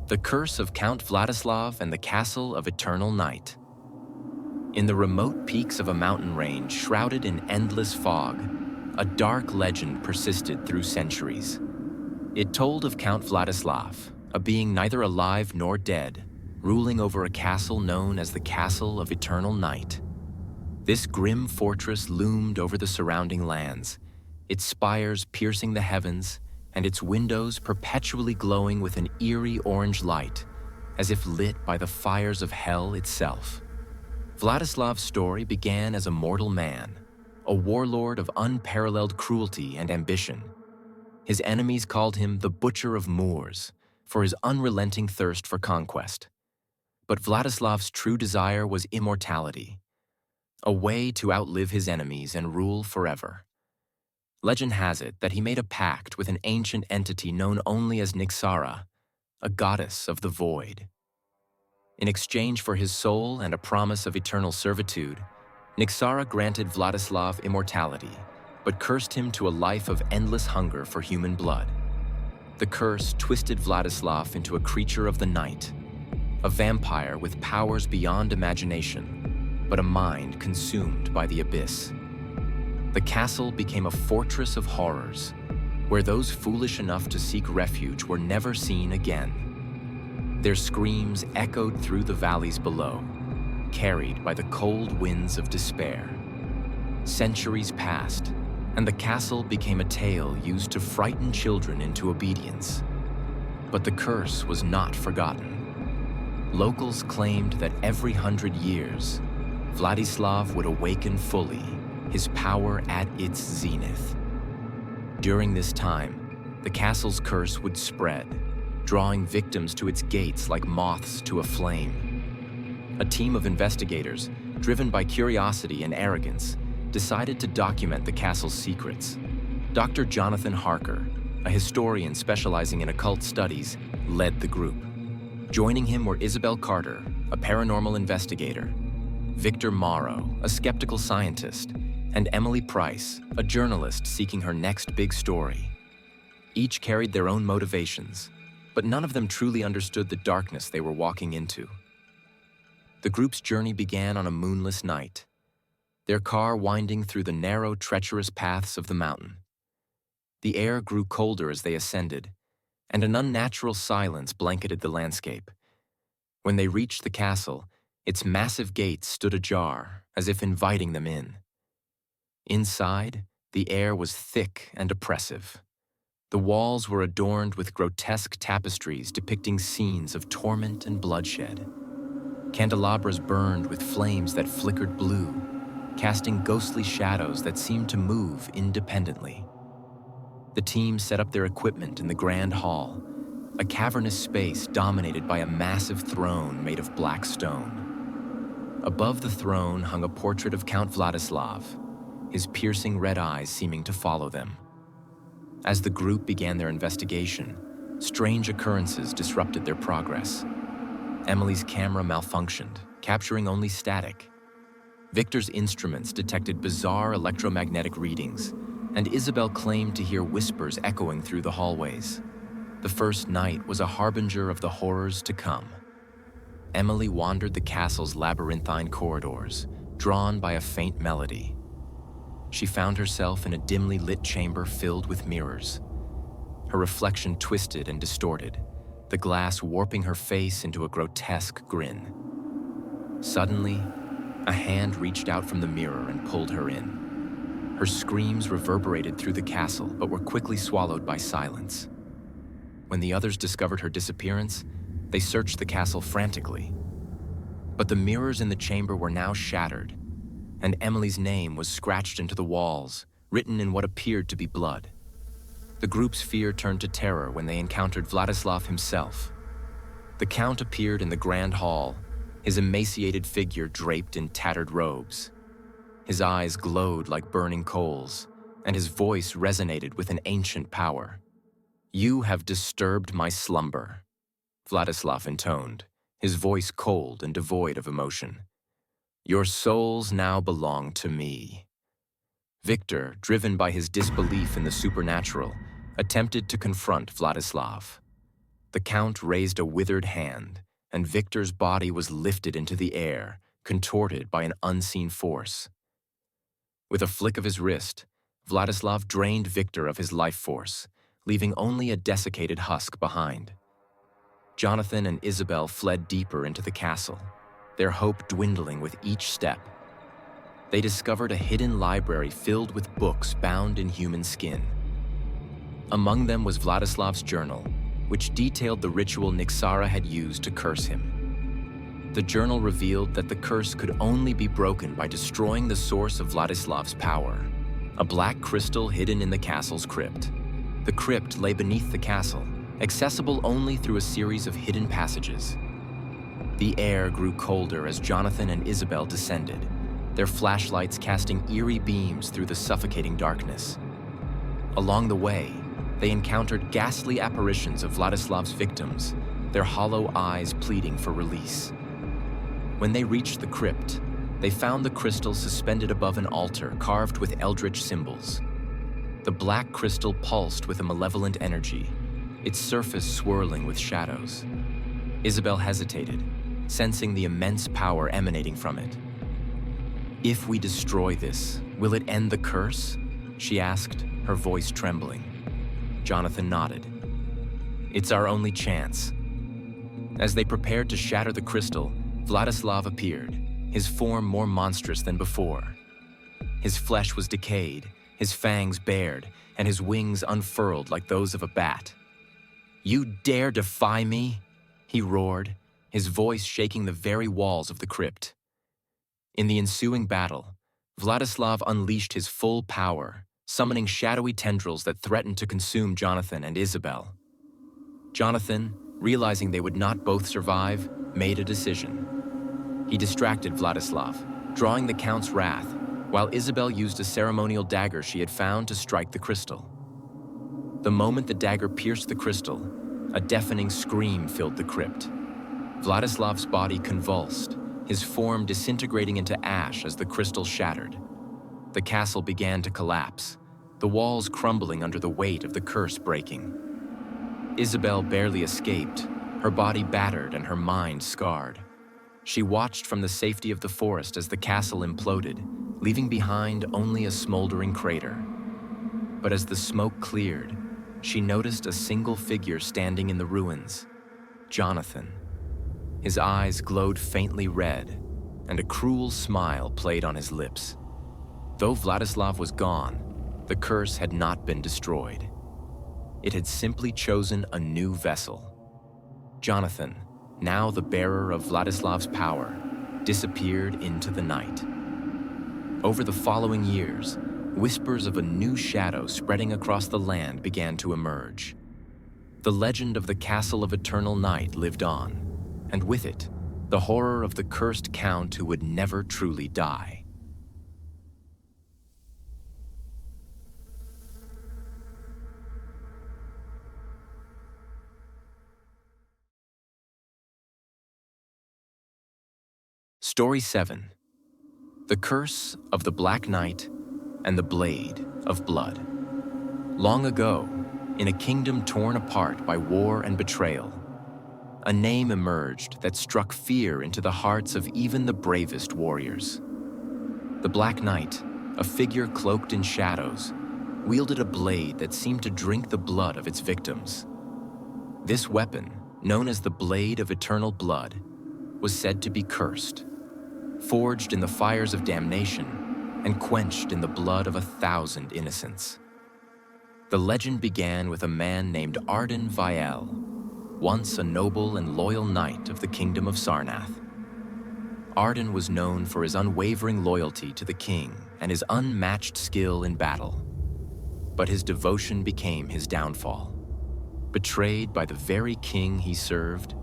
The Curse of Count Vladislav and the Castle of Eternal Night. In the remote peaks of a mountain range shrouded in endless fog, a dark legend persisted through centuries. It told of Count Vladislav, a being neither alive nor dead, ruling over a castle known as the Castle of Eternal Night. This grim fortress loomed over the surrounding lands, its spires piercing the heavens, and its windows perpetually glowing with an eerie orange light, as if lit by the fires of hell itself. Vladislav's story began as a mortal man, a warlord of unparalleled cruelty and ambition. His enemies called him the Butcher of Moors for his unrelenting thirst for conquest. But Vladislav's true desire was immortality, a way to outlive his enemies and rule forever. Legend has it that he made a pact with an ancient entity known only as Nixara, a goddess of the void. In exchange for his soul and a promise of eternal servitude, Nixara granted Vladislav immortality, but cursed him to a life of endless hunger for human blood. The curse twisted Vladislav into a creature of the night, a vampire with powers beyond imagination, but a mind consumed by the abyss. The castle became a fortress of horrors, where those foolish enough to seek refuge were never seen again. Their screams echoed through the valleys below, carried by the cold winds of despair. Centuries passed, and the castle became a tale used to frighten children into obedience. But the curse was not forgotten. Locals claimed that every 100 years, Vladislav would awaken fully, his power at its zenith. During this time, the castle's curse would spread, drawing victims to its gates like moths to a flame. A team of investigators, driven by curiosity and arrogance, decided to document the castle's secrets. Dr. Jonathan Harker, a historian specializing in occult studies, led the group. Joining him were Isabel Carter, a paranormal investigator, Victor Morrow, a skeptical scientist, and Emily Price, a journalist seeking her next big story. Each carried their own motivations, but none of them truly understood the darkness they were walking into. The group's journey began on a moonless night, their car winding through the narrow, treacherous paths of the mountain. The air grew colder as they ascended, and an unnatural silence blanketed the landscape. When they reached the castle, its massive gates stood ajar, as if inviting them in. Inside, the air was thick and oppressive. The walls were adorned with grotesque tapestries depicting scenes of torment and bloodshed. Candelabras burned with flames that flickered blue, casting ghostly shadows that seemed to move independently. The team set up their equipment in the grand hall, a cavernous space dominated by a massive throne made of black stone. Above the throne hung a portrait of Count Vladislav, his piercing red eyes seeming to follow them. As the group began their investigation, strange occurrences disrupted their progress. Emily's camera malfunctioned, capturing only static. Victor's instruments detected bizarre electromagnetic readings, and Isabel claimed to hear whispers echoing through the hallways. The first night was a harbinger of the horrors to come. Emily wandered the castle's labyrinthine corridors, drawn by a faint melody. She found herself in a dimly lit chamber filled with mirrors. Her reflection twisted and distorted, the glass warping her face into a grotesque grin. Suddenly, a hand reached out from the mirror and pulled her in. Her screams reverberated through the castle, but were quickly swallowed by silence. When the others discovered her disappearance, they searched the castle frantically. But the mirrors in the chamber were now shattered, and Emily's name was scratched into the walls, written in what appeared to be blood. The group's fear turned to terror when they encountered Vladislav himself. The Count appeared in the grand hall, his emaciated figure draped in tattered robes. His eyes glowed like burning coals, and his voice resonated with an ancient power. "You have disturbed my slumber," Vladislav intoned, his voice cold and devoid of emotion. "Your souls now belong to me." Victor, driven by his disbelief in the supernatural, attempted to confront Vladislav. The Count raised a withered hand, and Victor's body was lifted into the air, contorted by an unseen force. With a flick of his wrist, Vladislav drained Victor of his life force, leaving only a desiccated husk behind. Jonathan and Isabel fled deeper into the castle, their hope dwindling with each step. They discovered a hidden library filled with books bound in human skin. Among them was Vladislav's journal, which detailed the ritual Nixara had used to curse him. The journal revealed that the curse could only be broken by destroying the source of Vladislav's power, a black crystal hidden in the castle's crypt. The crypt lay beneath the castle, accessible only through a series of hidden passages. The air grew colder as Jonathan and Isabel descended, their flashlights casting eerie beams through the suffocating darkness. Along the way, they encountered ghastly apparitions of Vladislav's victims, their hollow eyes pleading for release. When they reached the crypt, they found the crystal suspended above an altar carved with eldritch symbols. The black crystal pulsed with a malevolent energy, its surface swirling with shadows. Isabel hesitated, sensing the immense power emanating from it. "If we destroy this, will it end the curse?" she asked, her voice trembling. Jonathan nodded. "It's our only chance." As they prepared to shatter the crystal, Vladislav appeared, his form more monstrous than before. His flesh was decayed, his fangs bared, and his wings unfurled like those of a bat. "You dare defy me?" he roared, his voice shaking the very walls of the crypt. In the ensuing battle, Vladislav unleashed his full power, summoning shadowy tendrils that threatened to consume Jonathan and Isabel. Jonathan, realizing they would not both survive, made a decision. He distracted Vladislav, drawing the Count's wrath, while Isabel used a ceremonial dagger she had found to strike the crystal. The moment the dagger pierced the crystal, a deafening scream filled the crypt. Vladislav's body convulsed, his form disintegrating into ash as the crystal shattered. The castle began to collapse, the walls crumbling under the weight of the curse breaking. Isabel barely escaped, her body battered and her mind scarred. She watched from the safety of the forest as the castle imploded, leaving behind only a smoldering crater. But as the smoke cleared, she noticed a single figure standing in the ruins, Jonathan. His eyes glowed faintly red, and a cruel smile played on his lips. Though Vladislav was gone, the curse had not been destroyed. It had simply chosen a new vessel. Jonathan, now the bearer of Vladislav's power, disappeared into the night. Over the following years, whispers of a new shadow spreading across the land began to emerge. The legend of the Castle of Eternal Night lived on, and with it, the horror of the cursed Count who would never truly die. Story 7. The Curse of the Black Knight and the Blade of Blood. Long ago, in a kingdom torn apart by war and betrayal, a name emerged that struck fear into the hearts of even the bravest warriors. The Black Knight, a figure cloaked in shadows, wielded a blade that seemed to drink the blood of its victims. This weapon, known as the Blade of Eternal Blood, was said to be cursed, forged in the fires of damnation and quenched in the blood of 1,000 innocents. The legend began with a man named Arden Vial, once a noble and loyal knight of the kingdom of Sarnath. Arden was known for his unwavering loyalty to the king and his unmatched skill in battle. But his devotion became his downfall. Betrayed by the very king he served,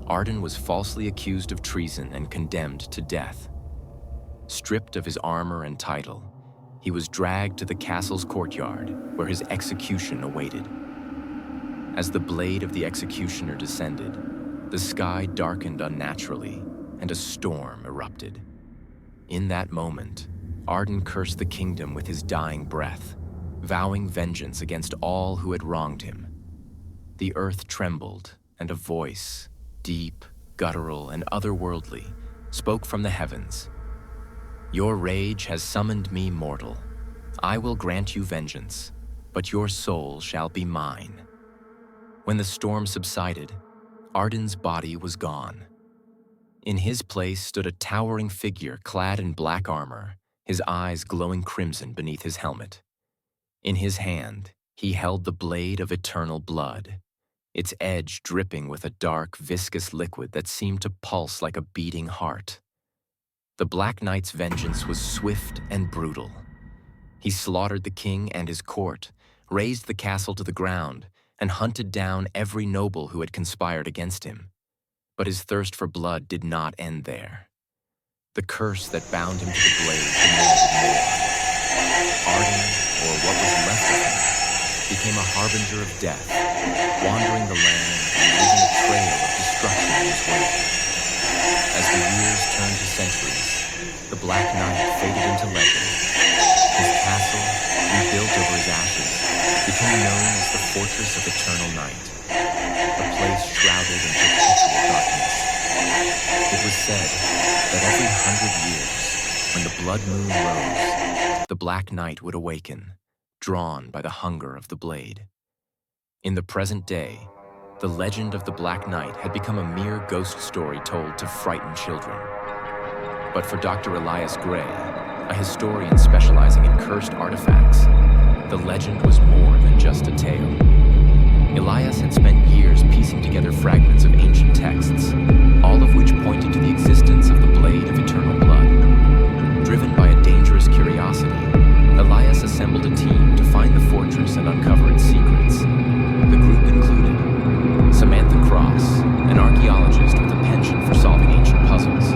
Arden was falsely accused of treason and condemned to death. Stripped of his armor and title, he was dragged to the castle's courtyard where his execution awaited. As the blade of the executioner descended, the sky darkened unnaturally and a storm erupted. In that moment, Arden cursed the kingdom with his dying breath, vowing vengeance against all who had wronged him. The earth trembled, and a voice, deep, guttural, and otherworldly, spoke from the heavens. "Your rage has summoned me, mortal. I will grant you vengeance, but your soul shall be mine." When the storm subsided, Arden's body was gone. In his place stood a towering figure clad in black armor, his eyes glowing crimson beneath his helmet. In his hand, he held the Blade of Eternal Blood, its edge dripping with a dark, viscous liquid that seemed to pulse like a beating heart. The Black Knight's vengeance was swift and brutal. He slaughtered the king and his court, razed the castle to the ground, and hunted down every noble who had conspired against him. But his thirst for blood did not end there. The curse that bound him to the blade demanded more. Arden, or what was left of him, became a harbinger of death, wandering the land and leaving a trail of destruction in his wake. As the years turned to centuries, the Black Knight faded into legend. His castle, rebuilt over his ashes, became known as the Fortress of Eternal Night, a place shrouded in perpetual darkness. It was said that every 100 years, when the blood moon rose, the Black Knight would awaken, drawn by the hunger of the blade. In the present day, the legend of the Black Knight had become a mere ghost story told to frighten children. But for Dr. Elias Gray, a historian specializing in cursed artifacts, the legend was more than just a tale. Elias had spent years piecing together fragments of ancient texts, all of which pointed to the existence of the Blade of Eternal Blood. Driven by a dangerous curiosity, Elias assembled a team to find the fortress and uncover its secrets. The group included Samantha Cross, an archaeologist with a penchant for solving ancient puzzles;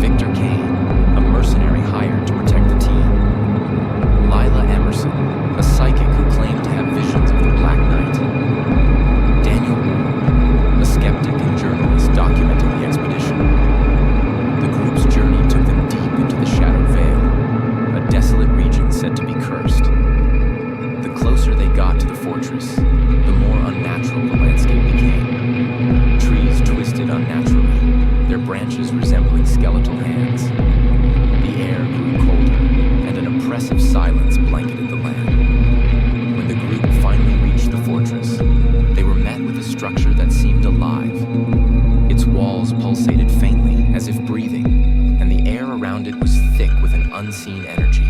Victor Kane, a mercenary hired to protect the team; Lila Emerson, a psychic who claimed to have visions of the Black Knight; Daniel Ward, a skeptic and journalist documenting the expedition. The group's journey took them deep into the Shadowed Vale, a desolate region said to be cursed. The closer they got to the fortress, the more unnatural the landscape became. Trees twisted unnaturally, their branches resembling skeletal hands. The air grew colder, and an oppressive silence blanketed the land. When the group finally reached the fortress, they were met with a structure that seemed alive. Its walls pulsated faintly, as if breathing, and the air around it was thick with an unseen energy.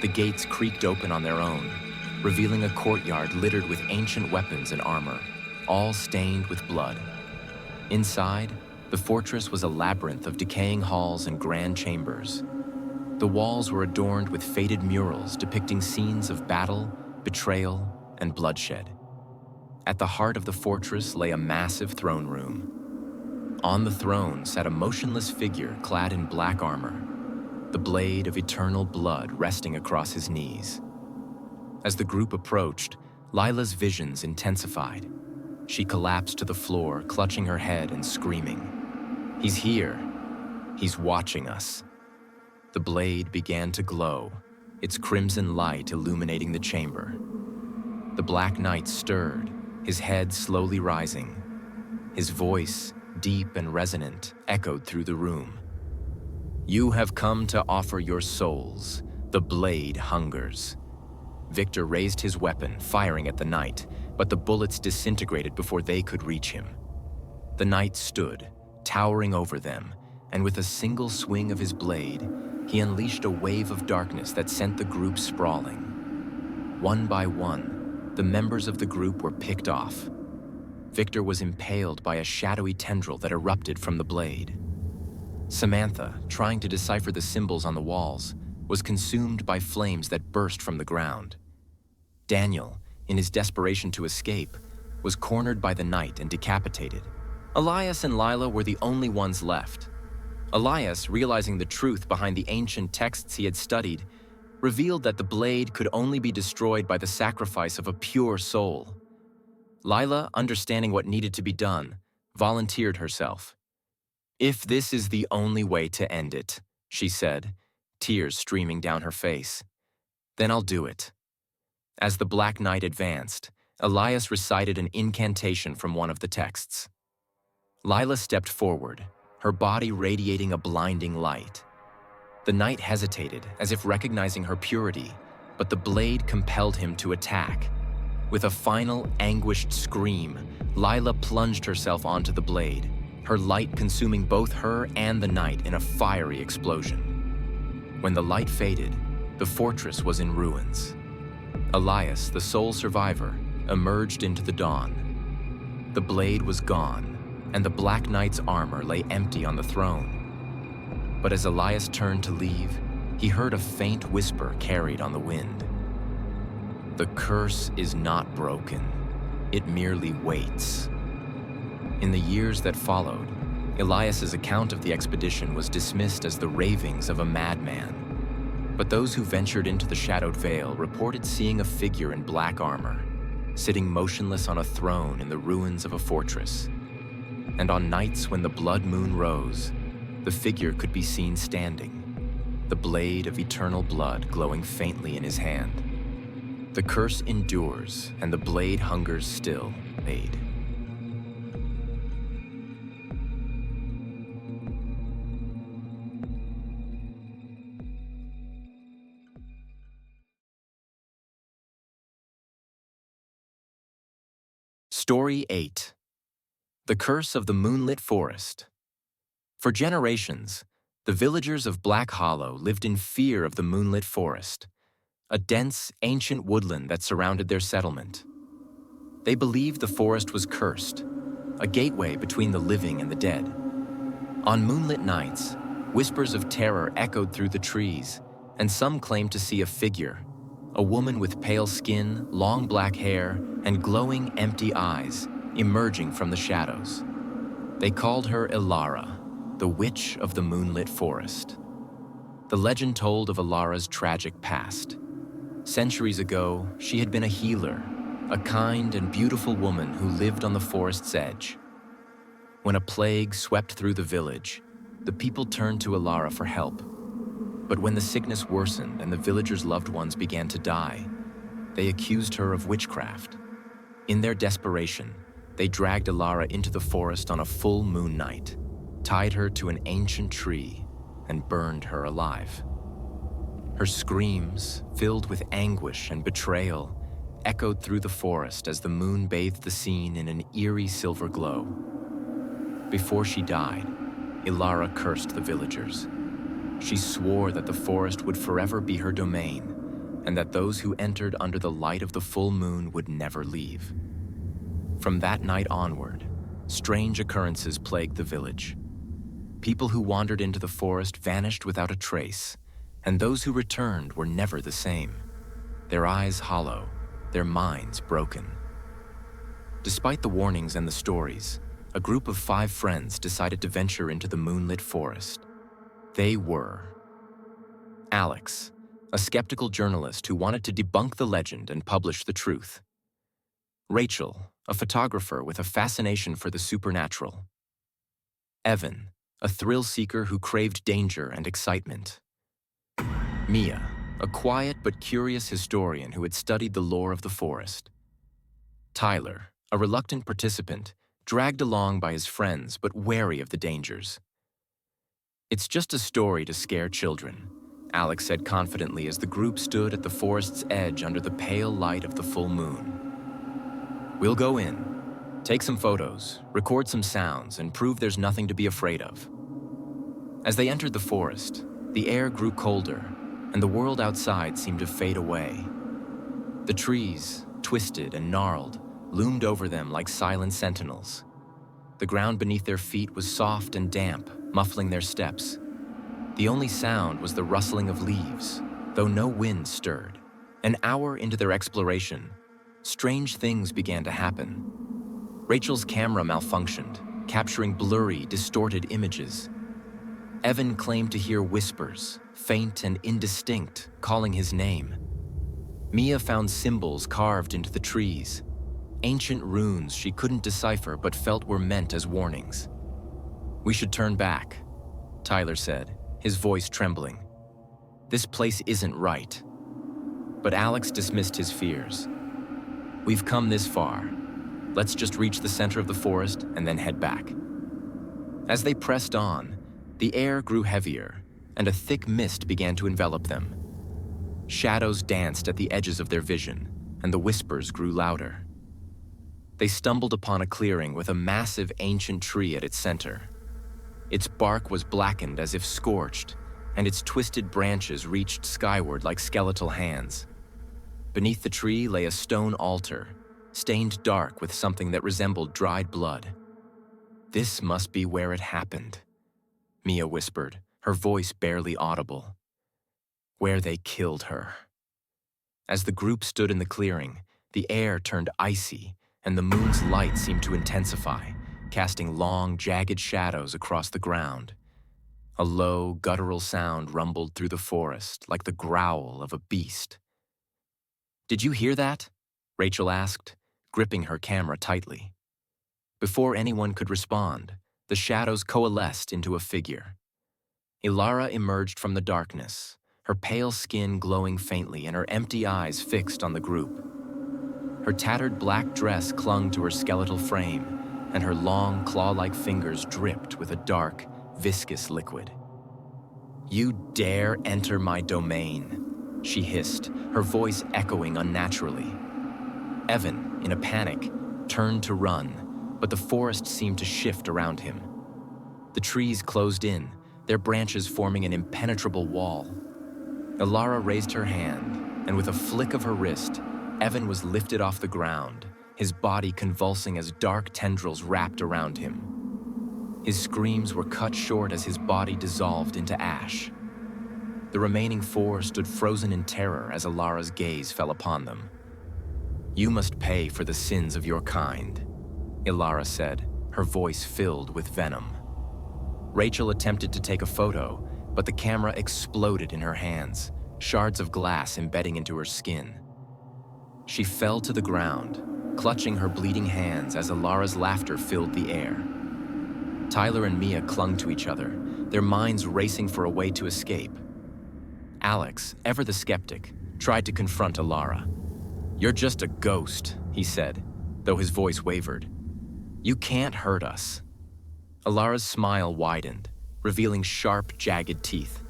The gates creaked open on their own, revealing a courtyard littered with ancient weapons and armor, all stained with blood. Inside, the fortress was a labyrinth of decaying halls and grand chambers. The walls were adorned with faded murals depicting scenes of battle, betrayal, and bloodshed. At the heart of the fortress lay a massive throne room. On the throne sat a motionless figure clad in black armor, the Blade of Eternal Blood resting across his knees. As the group approached, Lila's visions intensified. She collapsed to the floor, clutching her head and screaming. "He's here. He's watching us." The blade began to glow, its crimson light illuminating the chamber. The Black Knight stirred, his head slowly rising. His voice, deep and resonant, echoed through the room. "You have come to offer your souls. The blade hungers." Victor raised his weapon, firing at the knight, but the bullets disintegrated before they could reach him. The knight stood, towering over them, and with a single swing of his blade, he unleashed a wave of darkness that sent the group sprawling. One by one, the members of the group were picked off. Victor was impaled by a shadowy tendril that erupted from the blade. Samantha, trying to decipher the symbols on the walls, was consumed by flames that burst from the ground. Daniel, in his desperation to escape, was cornered by the knight and decapitated. Elias and Lila were the only ones left. Elias, realizing the truth behind the ancient texts he had studied, revealed that the blade could only be destroyed by the sacrifice of a pure soul. Lila, understanding what needed to be done, volunteered herself. "If this is the only way to end it," she said, tears streaming down her face, "then I'll do it." As the Black Knight advanced, Elias recited an incantation from one of the texts. Lila stepped forward, her body radiating a blinding light. The knight hesitated, as if recognizing her purity, but the blade compelled him to attack. With a final, anguished scream, Lila plunged herself onto the blade, her light consuming both her and the knight in a fiery explosion. When the light faded, the fortress was in ruins. Elias, the sole survivor, emerged into the dawn. The blade was gone, and the Black Knight's armor lay empty on the throne. But as Elias turned to leave, he heard a faint whisper carried on the wind. The curse is not broken. It merely waits. In the years that followed, Elias's account of the expedition was dismissed as the ravings of a madman. But those who ventured into the shadowed vale reported seeing a figure in black armor, sitting motionless on a throne in the ruins of a fortress. And on nights when the blood moon rose, the figure could be seen standing, the blade of eternal blood glowing faintly in his hand. The curse endures, and the blade hungers still, aid. Story 8. The Curse of the Moonlit Forest. For generations, the villagers of Black Hollow lived in fear of the moonlit forest, a dense, ancient woodland that surrounded their settlement. They believed the forest was cursed, a gateway between the living and the dead. On moonlit nights, whispers of terror echoed through the trees, and some claimed to see a figure, a woman with pale skin, long black hair, and glowing, empty eyes, emerging from the shadows. They called her Ilara, the Witch of the Moonlit Forest. The legend told of Ilara's tragic past. Centuries ago, she had been a healer, a kind and beautiful woman who lived on the forest's edge. When a plague swept through the village, the people turned to Ilara for help. But when the sickness worsened and the villagers' loved ones began to die, they accused her of witchcraft. In their desperation, they dragged Ilara into the forest on a full moon night, tied her to an ancient tree, and burned her alive. Her screams, filled with anguish and betrayal, echoed through the forest as the moon bathed the scene in an eerie silver glow. Before she died, Ilara cursed the villagers. She swore that the forest would forever be her domain, and that those who entered under the light of the full moon would never leave. From that night onward, strange occurrences plagued the village. People who wandered into the forest vanished without a trace, and those who returned were never the same, their eyes hollow, their minds broken. Despite the warnings and the stories, a group of 5 friends decided to venture into the moonlit forest. They were Alex, a skeptical journalist who wanted to debunk the legend and publish the truth. Rachel, a photographer with a fascination for the supernatural. Evan, a thrill seeker who craved danger and excitement. Mia, a quiet but curious historian who had studied the lore of the forest. Tyler, a reluctant participant, dragged along by his friends but wary of the dangers. "It's just a story to scare children," Alex said confidently as the group stood at the forest's edge under the pale light of the full moon. "We'll go in, take some photos, record some sounds, and prove there's nothing to be afraid of." As they entered the forest, the air grew colder, and the world outside seemed to fade away. The trees, twisted and gnarled, loomed over them like silent sentinels. The ground beneath their feet was soft and damp, muffling their steps. The only sound was the rustling of leaves, though no wind stirred. An hour into their exploration, strange things began to happen. Rachel's camera malfunctioned, capturing blurry, distorted images. Evan claimed to hear whispers, faint and indistinct, calling his name. Mia found symbols carved into the trees, ancient runes she couldn't decipher but felt were meant as warnings. "We should turn back," Tyler said, his voice trembling. "This place isn't right." But Alex dismissed his fears. "We've come this far. Let's just reach the center of the forest and then head back." As they pressed on, the air grew heavier, and a thick mist began to envelop them. Shadows danced at the edges of their vision, and the whispers grew louder. They stumbled upon a clearing with a massive ancient tree at its center. Its bark was blackened as if scorched, and its twisted branches reached skyward like skeletal hands. Beneath the tree lay a stone altar, stained dark with something that resembled dried blood. "This must be where it happened," Mia whispered, her voice barely audible. "Where they killed her." As the group stood in the clearing, the air turned icy, and the moon's light seemed to intensify, casting long, jagged shadows across the ground. A low, guttural sound rumbled through the forest, like the growl of a beast. "Did you hear that?" Rachel asked, gripping her camera tightly. Before anyone could respond, the shadows coalesced into a figure. Ilara emerged from the darkness, her pale skin glowing faintly and her empty eyes fixed on the group. Her tattered black dress clung to her skeletal frame, and her long, claw-like fingers dripped with a dark, viscous liquid. "You dare enter my domain," she hissed, her voice echoing unnaturally. Evan, in a panic, turned to run, but the forest seemed to shift around him. The trees closed in, their branches forming an impenetrable wall. Ilara raised her hand, and with a flick of her wrist, Evan was lifted off the ground, his body convulsing as dark tendrils wrapped around him. His screams were cut short as his body dissolved into ash. The remaining four stood frozen in terror as Ilara's gaze fell upon them. "You must pay for the sins of your kind," Ilara said, her voice filled with venom. Rachel attempted to take a photo, but the camera exploded in her hands, shards of glass embedding into her skin. She fell to the ground, clutching her bleeding hands as Ilara's laughter filled the air. Tyler and Mia clung to each other, their minds racing for a way to escape. Alex, ever the skeptic, tried to confront Ilara. "You're just a ghost," he said, though his voice wavered. "You can't hurt us." Ilara's smile widened, revealing sharp, jagged teeth.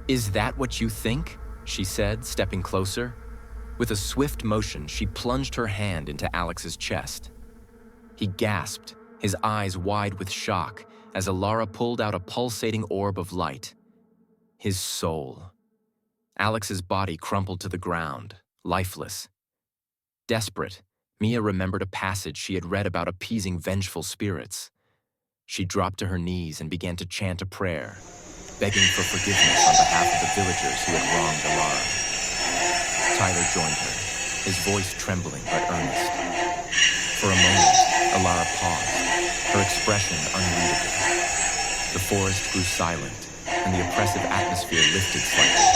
"Is that what you think?" she said, stepping closer. With a swift motion, she plunged her hand into Alex's chest. He gasped, his eyes wide with shock, as Ilara pulled out a pulsating orb of light. His soul. Alex's body crumpled to the ground, lifeless. Desperate, Mia remembered a passage she had read about appeasing vengeful spirits. She dropped to her knees and began to chant a prayer, begging for forgiveness on behalf of the villagers who had wronged Ilara. Tyler joined her, his voice trembling but earnest. For a moment, Ilara paused, her expression unreadable. The forest grew silent, and the oppressive atmosphere lifted slightly.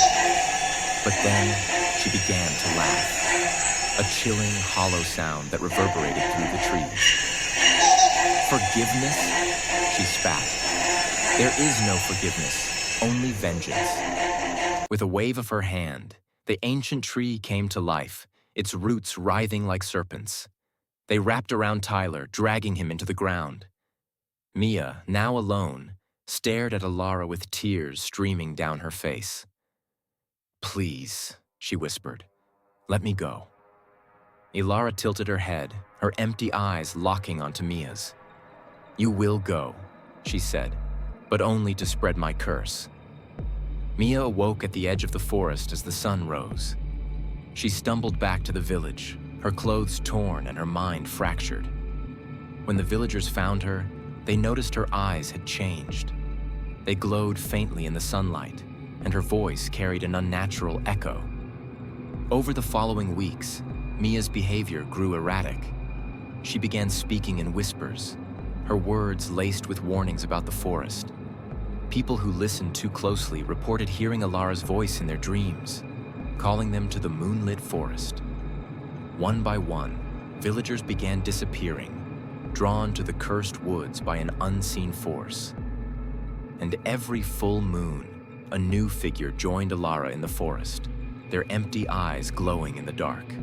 But then, she began to laugh, a chilling, hollow sound that reverberated through the trees. "Forgiveness?" she spat. "There is no forgiveness, only vengeance." With a wave of her hand, the ancient tree came to life, its roots writhing like serpents. They wrapped around Tyler, dragging him into the ground. Mia, now alone, stared at Ilara with tears streaming down her face. "Please," she whispered, "let me go." Ilara tilted her head, her empty eyes locking onto Mia's. "You will go," she said, "but only to spread my curse." Mia awoke at the edge of the forest as the sun rose. She stumbled back to the village, her clothes torn and her mind fractured. When the villagers found her, they noticed her eyes had changed. They glowed faintly in the sunlight, and her voice carried an unnatural echo. Over the following weeks, Mia's behavior grew erratic. She began speaking in whispers, her words laced with warnings about the forest. People who listened too closely reported hearing Ilara's voice in their dreams, calling them to the moonlit forest. One by one, villagers began disappearing, drawn to the cursed woods by an unseen force. And every full moon, a new figure joined Ilara in the forest, their empty eyes glowing in the dark.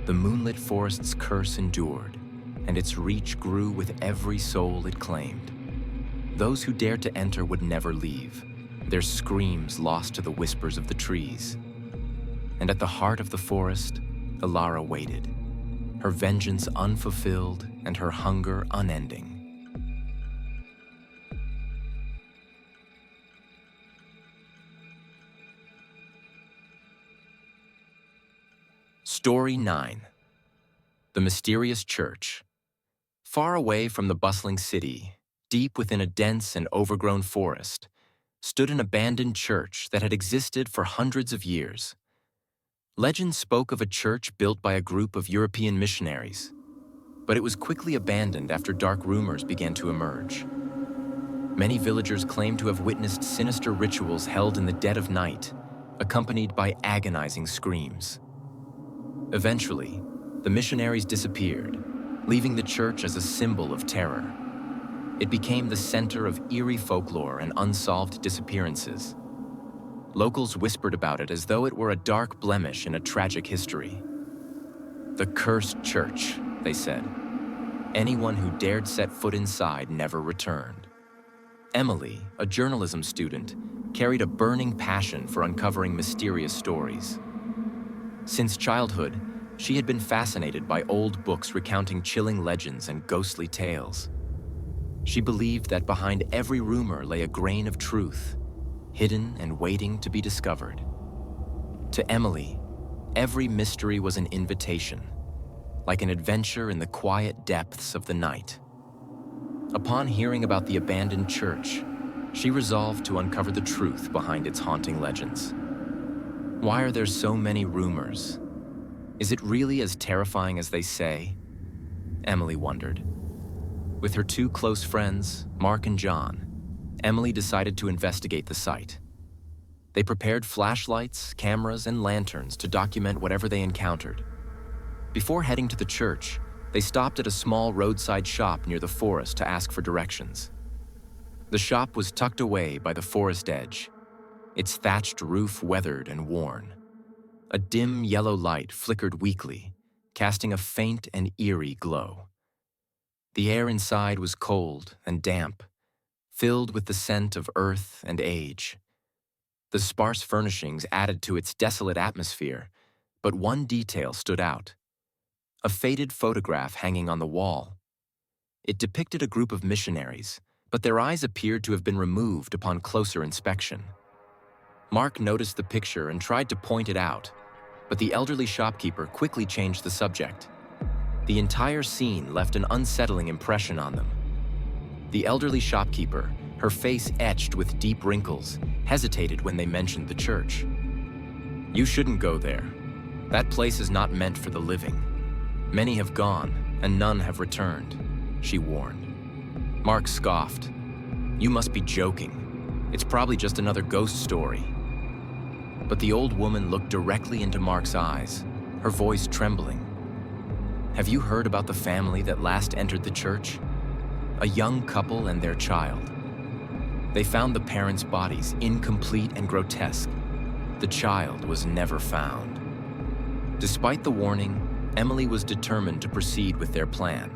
The moonlit forest's curse endured, and its reach grew with every soul it claimed. Those who dared to enter would never leave, their screams lost to the whispers of the trees. And at the heart of the forest, Ilara waited, her vengeance unfulfilled and her hunger unending. Story 9. The mysterious church. Far away from the bustling city, deep within a dense and overgrown forest, stood an abandoned church that had existed for hundreds of years. Legend spoke of a church built by a group of European missionaries, but it was quickly abandoned after dark rumors began to emerge. Many villagers claimed to have witnessed sinister rituals held in the dead of night, accompanied by agonizing screams. Eventually, the missionaries disappeared, leaving the church as a symbol of terror. It became the center of eerie folklore and unsolved disappearances. Locals whispered about it as though it were a dark blemish in a tragic history. The cursed church, they said. Anyone who dared set foot inside never returned. Emily, a journalism student, carried a burning passion for uncovering mysterious stories. Since childhood, she had been fascinated by old books recounting chilling legends and ghostly tales. She believed that behind every rumor lay a grain of truth, hidden and waiting to be discovered. To Emily, every mystery was an invitation, like an adventure in the quiet depths of the night. Upon hearing about the abandoned church, she resolved to uncover the truth behind its haunting legends. Why are there so many rumors? Is it really as terrifying as they say? Emily wondered. With her two close friends, Mark and John, Emily decided to investigate the site. They prepared flashlights, cameras, and lanterns to document whatever they encountered. Before heading to the church, they stopped at a small roadside shop near the forest to ask for directions. The shop was tucked away by the forest edge, its thatched roof weathered and worn. A dim yellow light flickered weakly, casting a faint and eerie glow. The air inside was cold and damp, filled with the scent of earth and age. The sparse furnishings added to its desolate atmosphere, but one detail stood out. A faded photograph hanging on the wall. It depicted a group of missionaries, but their eyes appeared to have been removed upon closer inspection. Mark noticed the picture and tried to point it out, but the elderly shopkeeper quickly changed the subject. The entire scene left an unsettling impression on them. The elderly shopkeeper, her face etched with deep wrinkles, hesitated when they mentioned the church. "You shouldn't go there. That place is not meant for the living. Many have gone, and none have returned," she warned. Mark scoffed. "You must be joking. It's probably just another ghost story." But the old woman looked directly into Mark's eyes, her voice trembling. "Have you heard about the family that last entered the church? A young couple and their child. They found the parents' bodies incomplete and grotesque. The child was never found." Despite the warning, Emily was determined to proceed with their plan.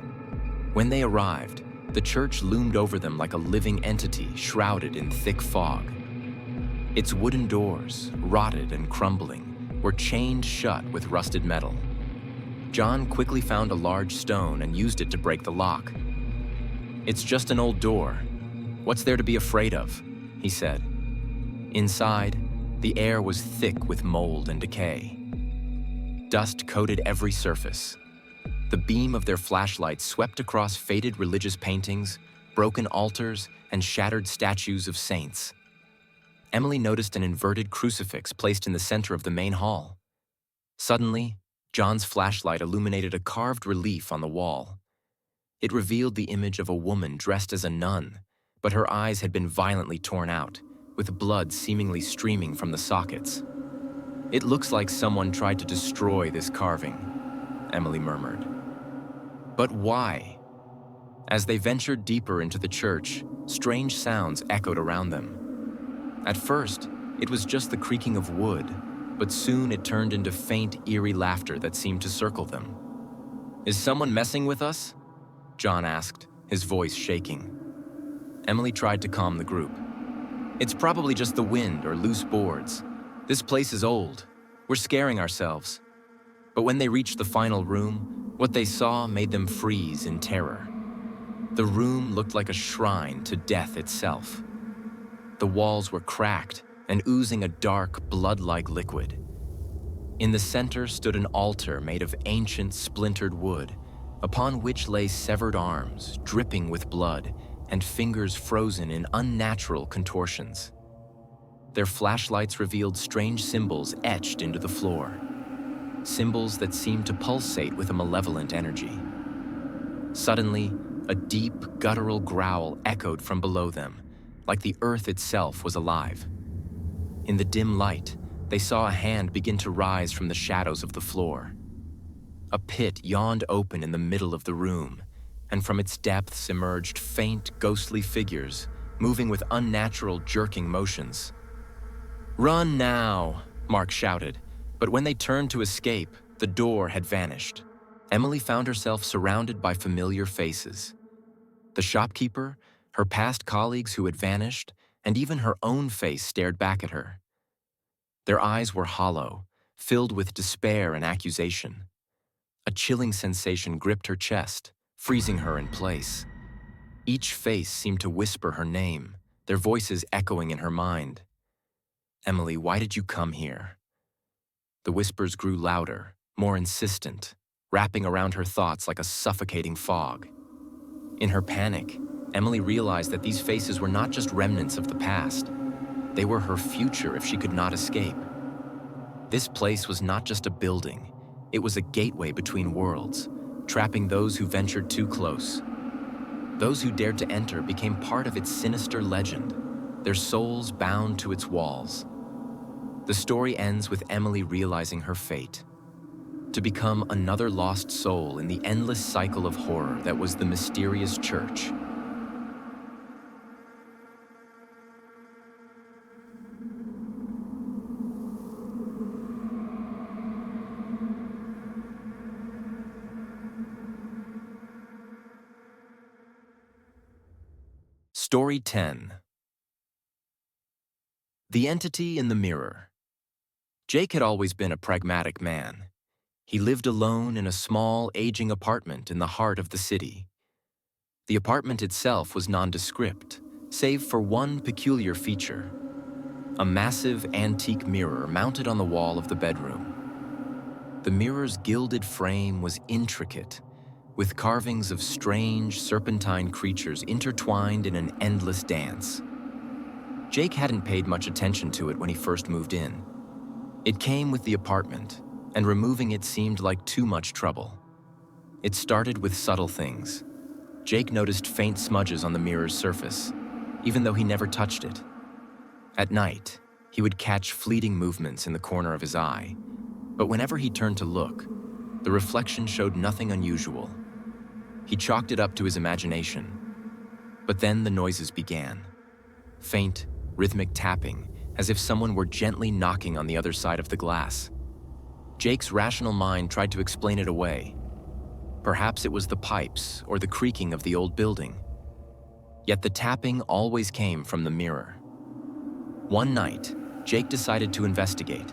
When they arrived, the church loomed over them like a living entity shrouded in thick fog. Its wooden doors, rotted and crumbling, were chained shut with rusted metal. John quickly found a large stone and used it to break the lock. "It's just an old door. What's there to be afraid of?" he said. Inside, the air was thick with mold and decay. Dust coated every surface. The beam of their flashlight swept across faded religious paintings, broken altars, and shattered statues of saints. Emily noticed an inverted crucifix placed in the center of the main hall. Suddenly, John's flashlight illuminated a carved relief on the wall. It revealed the image of a woman dressed as a nun, but her eyes had been violently torn out, with blood seemingly streaming from the sockets. "It looks like someone tried to destroy this carving," Emily murmured. But why? As they ventured deeper into the church, strange sounds echoed around them. At first, it was just the creaking of wood, but soon it turned into faint, eerie laughter that seemed to circle them. "Is someone messing with us?" John asked, his voice shaking. Emily tried to calm the group. "It's probably just the wind or loose boards. This place is old. We're scaring ourselves." But when they reached the final room, what they saw made them freeze in terror. The room looked like a shrine to death itself. The walls were cracked and oozing a dark, blood-like liquid. In the center stood an altar made of ancient, splintered wood, upon which lay severed arms, dripping with blood, and fingers frozen in unnatural contortions. Their flashlights revealed strange symbols etched into the floor, symbols that seemed to pulsate with a malevolent energy. Suddenly, a deep, guttural growl echoed from below them, like the earth itself was alive. In the dim light, they saw a hand begin to rise from the shadows of the floor. A pit yawned open in the middle of the room, and from its depths emerged faint, ghostly figures, moving with unnatural, jerking motions. "Run now!" Mark shouted, but when they turned to escape, the door had vanished. Emily found herself surrounded by familiar faces. The shopkeeper, her past colleagues who had vanished, and even her own face stared back at her. Their eyes were hollow, filled with despair and accusation. A chilling sensation gripped her chest, freezing her in place. Each face seemed to whisper her name, their voices echoing in her mind. "Emily, why did you come here?" The whispers grew louder, more insistent, wrapping around her thoughts like a suffocating fog. In her panic, Emily realized that these faces were not just remnants of the past. They were her future if she could not escape. This place was not just a building. It was a gateway between worlds, trapping those who ventured too close. Those who dared to enter became part of its sinister legend, their souls bound to its walls. The story ends with Emily realizing her fate, to become another lost soul in the endless cycle of horror that was the mysterious church. Story 10. The Entity in the Mirror. Jake had always been a pragmatic man. He lived alone in a small, aging apartment in the heart of the city. The apartment itself was nondescript, save for one peculiar feature: a massive antique mirror mounted on the wall of the bedroom. The mirror's gilded frame was intricate, with carvings of strange, serpentine creatures intertwined in an endless dance. Jake hadn't paid much attention to it when he first moved in. It came with the apartment, and removing it seemed like too much trouble. It started with subtle things. Jake noticed faint smudges on the mirror's surface, even though he never touched it. At night, he would catch fleeting movements in the corner of his eye, but whenever he turned to look, the reflection showed nothing unusual. He chalked it up to his imagination. But then the noises began. Faint, rhythmic tapping, as if someone were gently knocking on the other side of the glass. Jake's rational mind tried to explain it away. Perhaps it was the pipes or the creaking of the old building. Yet the tapping always came from the mirror. One night, Jake decided to investigate.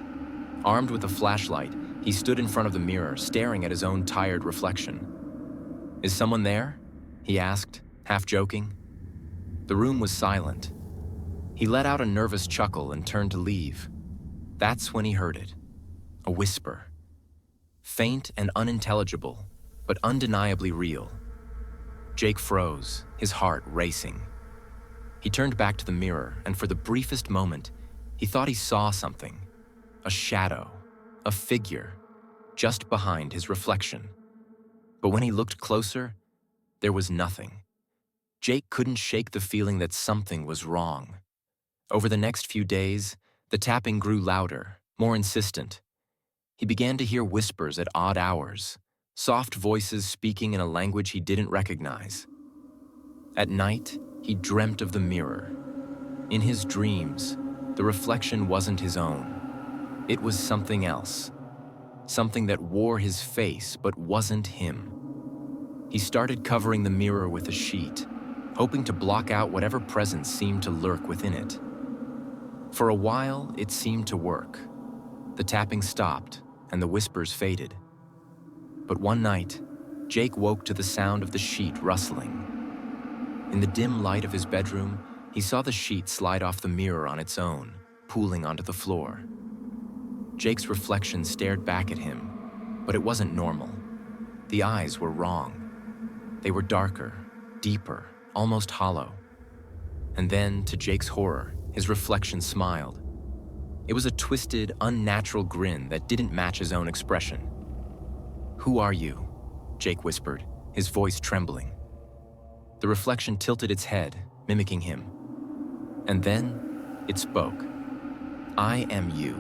Armed with a flashlight, he stood in front of the mirror, staring at his own tired reflection. "Is someone there?" he asked, half joking. The room was silent. He let out a nervous chuckle and turned to leave. That's when he heard it. A whisper. Faint and unintelligible, but undeniably real. Jake froze, his heart racing. He turned back to the mirror, and for the briefest moment, he thought he saw something. A shadow, a figure, just behind his reflection. But when he looked closer, there was nothing. Jake couldn't shake the feeling that something was wrong. Over the next few days, the tapping grew louder, more insistent. He began to hear whispers at odd hours, soft voices speaking in a language he didn't recognize. At night, he dreamt of the mirror. In his dreams, the reflection wasn't his own. It was something else. Something that wore his face but wasn't him. He started covering the mirror with a sheet, hoping to block out whatever presence seemed to lurk within it. For a while, it seemed to work. The tapping stopped, and the whispers faded. But one night, Jake woke to the sound of the sheet rustling. In the dim light of his bedroom, he saw the sheet slide off the mirror on its own, pooling onto the floor. Jake's reflection stared back at him, but it wasn't normal. The eyes were wrong. They were darker, deeper, almost hollow. And then, to Jake's horror, his reflection smiled. It was a twisted, unnatural grin that didn't match his own expression. "Who are you?" Jake whispered, his voice trembling. The reflection tilted its head, mimicking him. And then, it spoke. "I am you."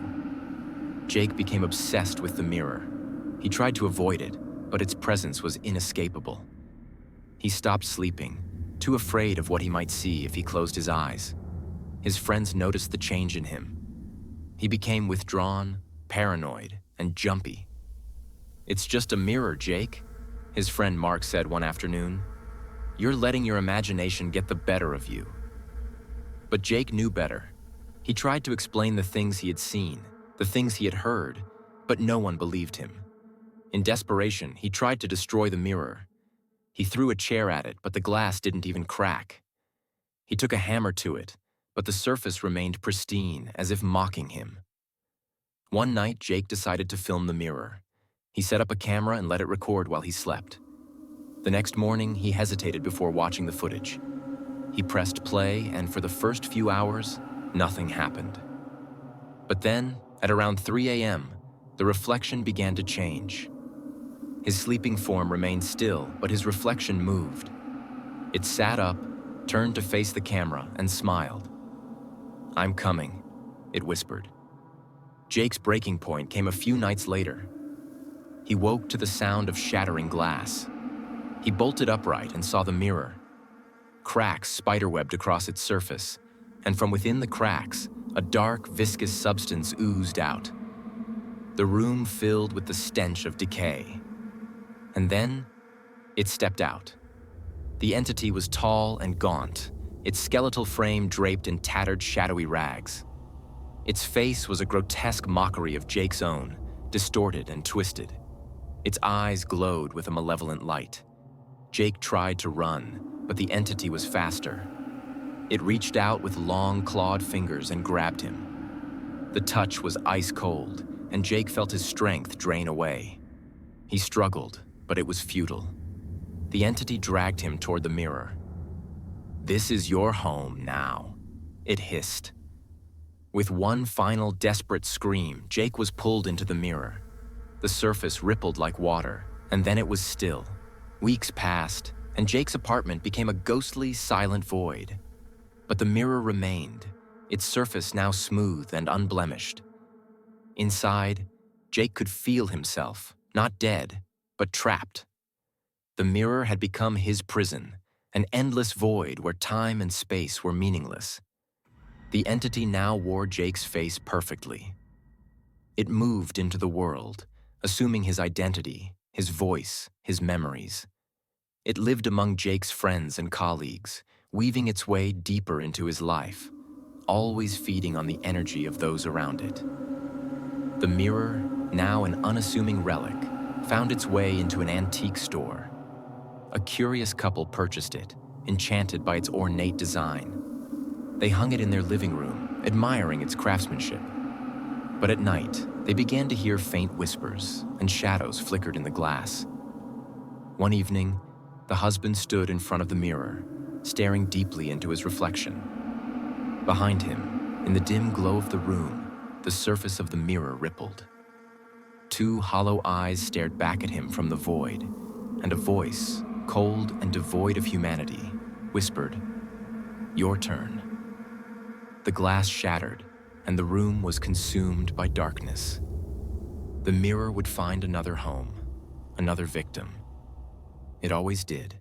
Jake became obsessed with the mirror. He tried to avoid it, but its presence was inescapable. He stopped sleeping, too afraid of what he might see if he closed his eyes. His friends noticed the change in him. He became withdrawn, paranoid, and jumpy. "It's just a mirror, Jake," his friend Mark said one afternoon. "You're letting your imagination get the better of you." But Jake knew better. He tried to explain the things he had seen, the things he had heard, but no one believed him. In desperation, he tried to destroy the mirror. He threw a chair at it, but the glass didn't even crack. He took a hammer to it, but the surface remained pristine, as if mocking him. One night, Jake decided to film the mirror. He set up a camera and let it record while he slept. The next morning, he hesitated before watching the footage. He pressed play, and for the first few hours, nothing happened. But then, at around 3 a.m., the reflection began to change. His sleeping form remained still, but his reflection moved. It sat up, turned to face the camera, and smiled. "I'm coming," it whispered. Jake's breaking point came a few nights later. He woke to the sound of shattering glass. He bolted upright and saw the mirror. Cracks spiderwebbed across its surface, and from within the cracks, a dark, viscous substance oozed out. The room filled with the stench of decay. And then, it stepped out. The entity was tall and gaunt, its skeletal frame draped in tattered, shadowy rags. Its face was a grotesque mockery of Jake's own, distorted and twisted. Its eyes glowed with a malevolent light. Jake tried to run, but the entity was faster. It reached out with long, clawed fingers and grabbed him. The touch was ice cold, and Jake felt his strength drain away. He struggled, but it was futile. The entity dragged him toward the mirror. "This is your home now," it hissed. With one final desperate scream, Jake was pulled into the mirror. The surface rippled like water, and then it was still. Weeks passed, and Jake's apartment became a ghostly, silent void. But the mirror remained, its surface now smooth and unblemished. Inside, Jake could feel himself, not dead, but trapped. The mirror had become his prison, an endless void where time and space were meaningless. The entity now wore Jake's face perfectly. It moved into the world, assuming his identity, his voice, his memories. It lived among Jake's friends and colleagues, weaving its way deeper into his life, always feeding on the energy of those around it. The mirror, now an unassuming relic, found its way into an antique store. A curious couple purchased it, enchanted by its ornate design. They hung it in their living room, admiring its craftsmanship. But at night, they began to hear faint whispers, and shadows flickered in the glass. One evening, the husband stood in front of the mirror, staring deeply into his reflection. Behind him, in the dim glow of the room, the surface of the mirror rippled. Two hollow eyes stared back at him from the void, and a voice, cold and devoid of humanity, whispered, "Your turn." The glass shattered, and the room was consumed by darkness. The mirror would find another home, another victim. It always did.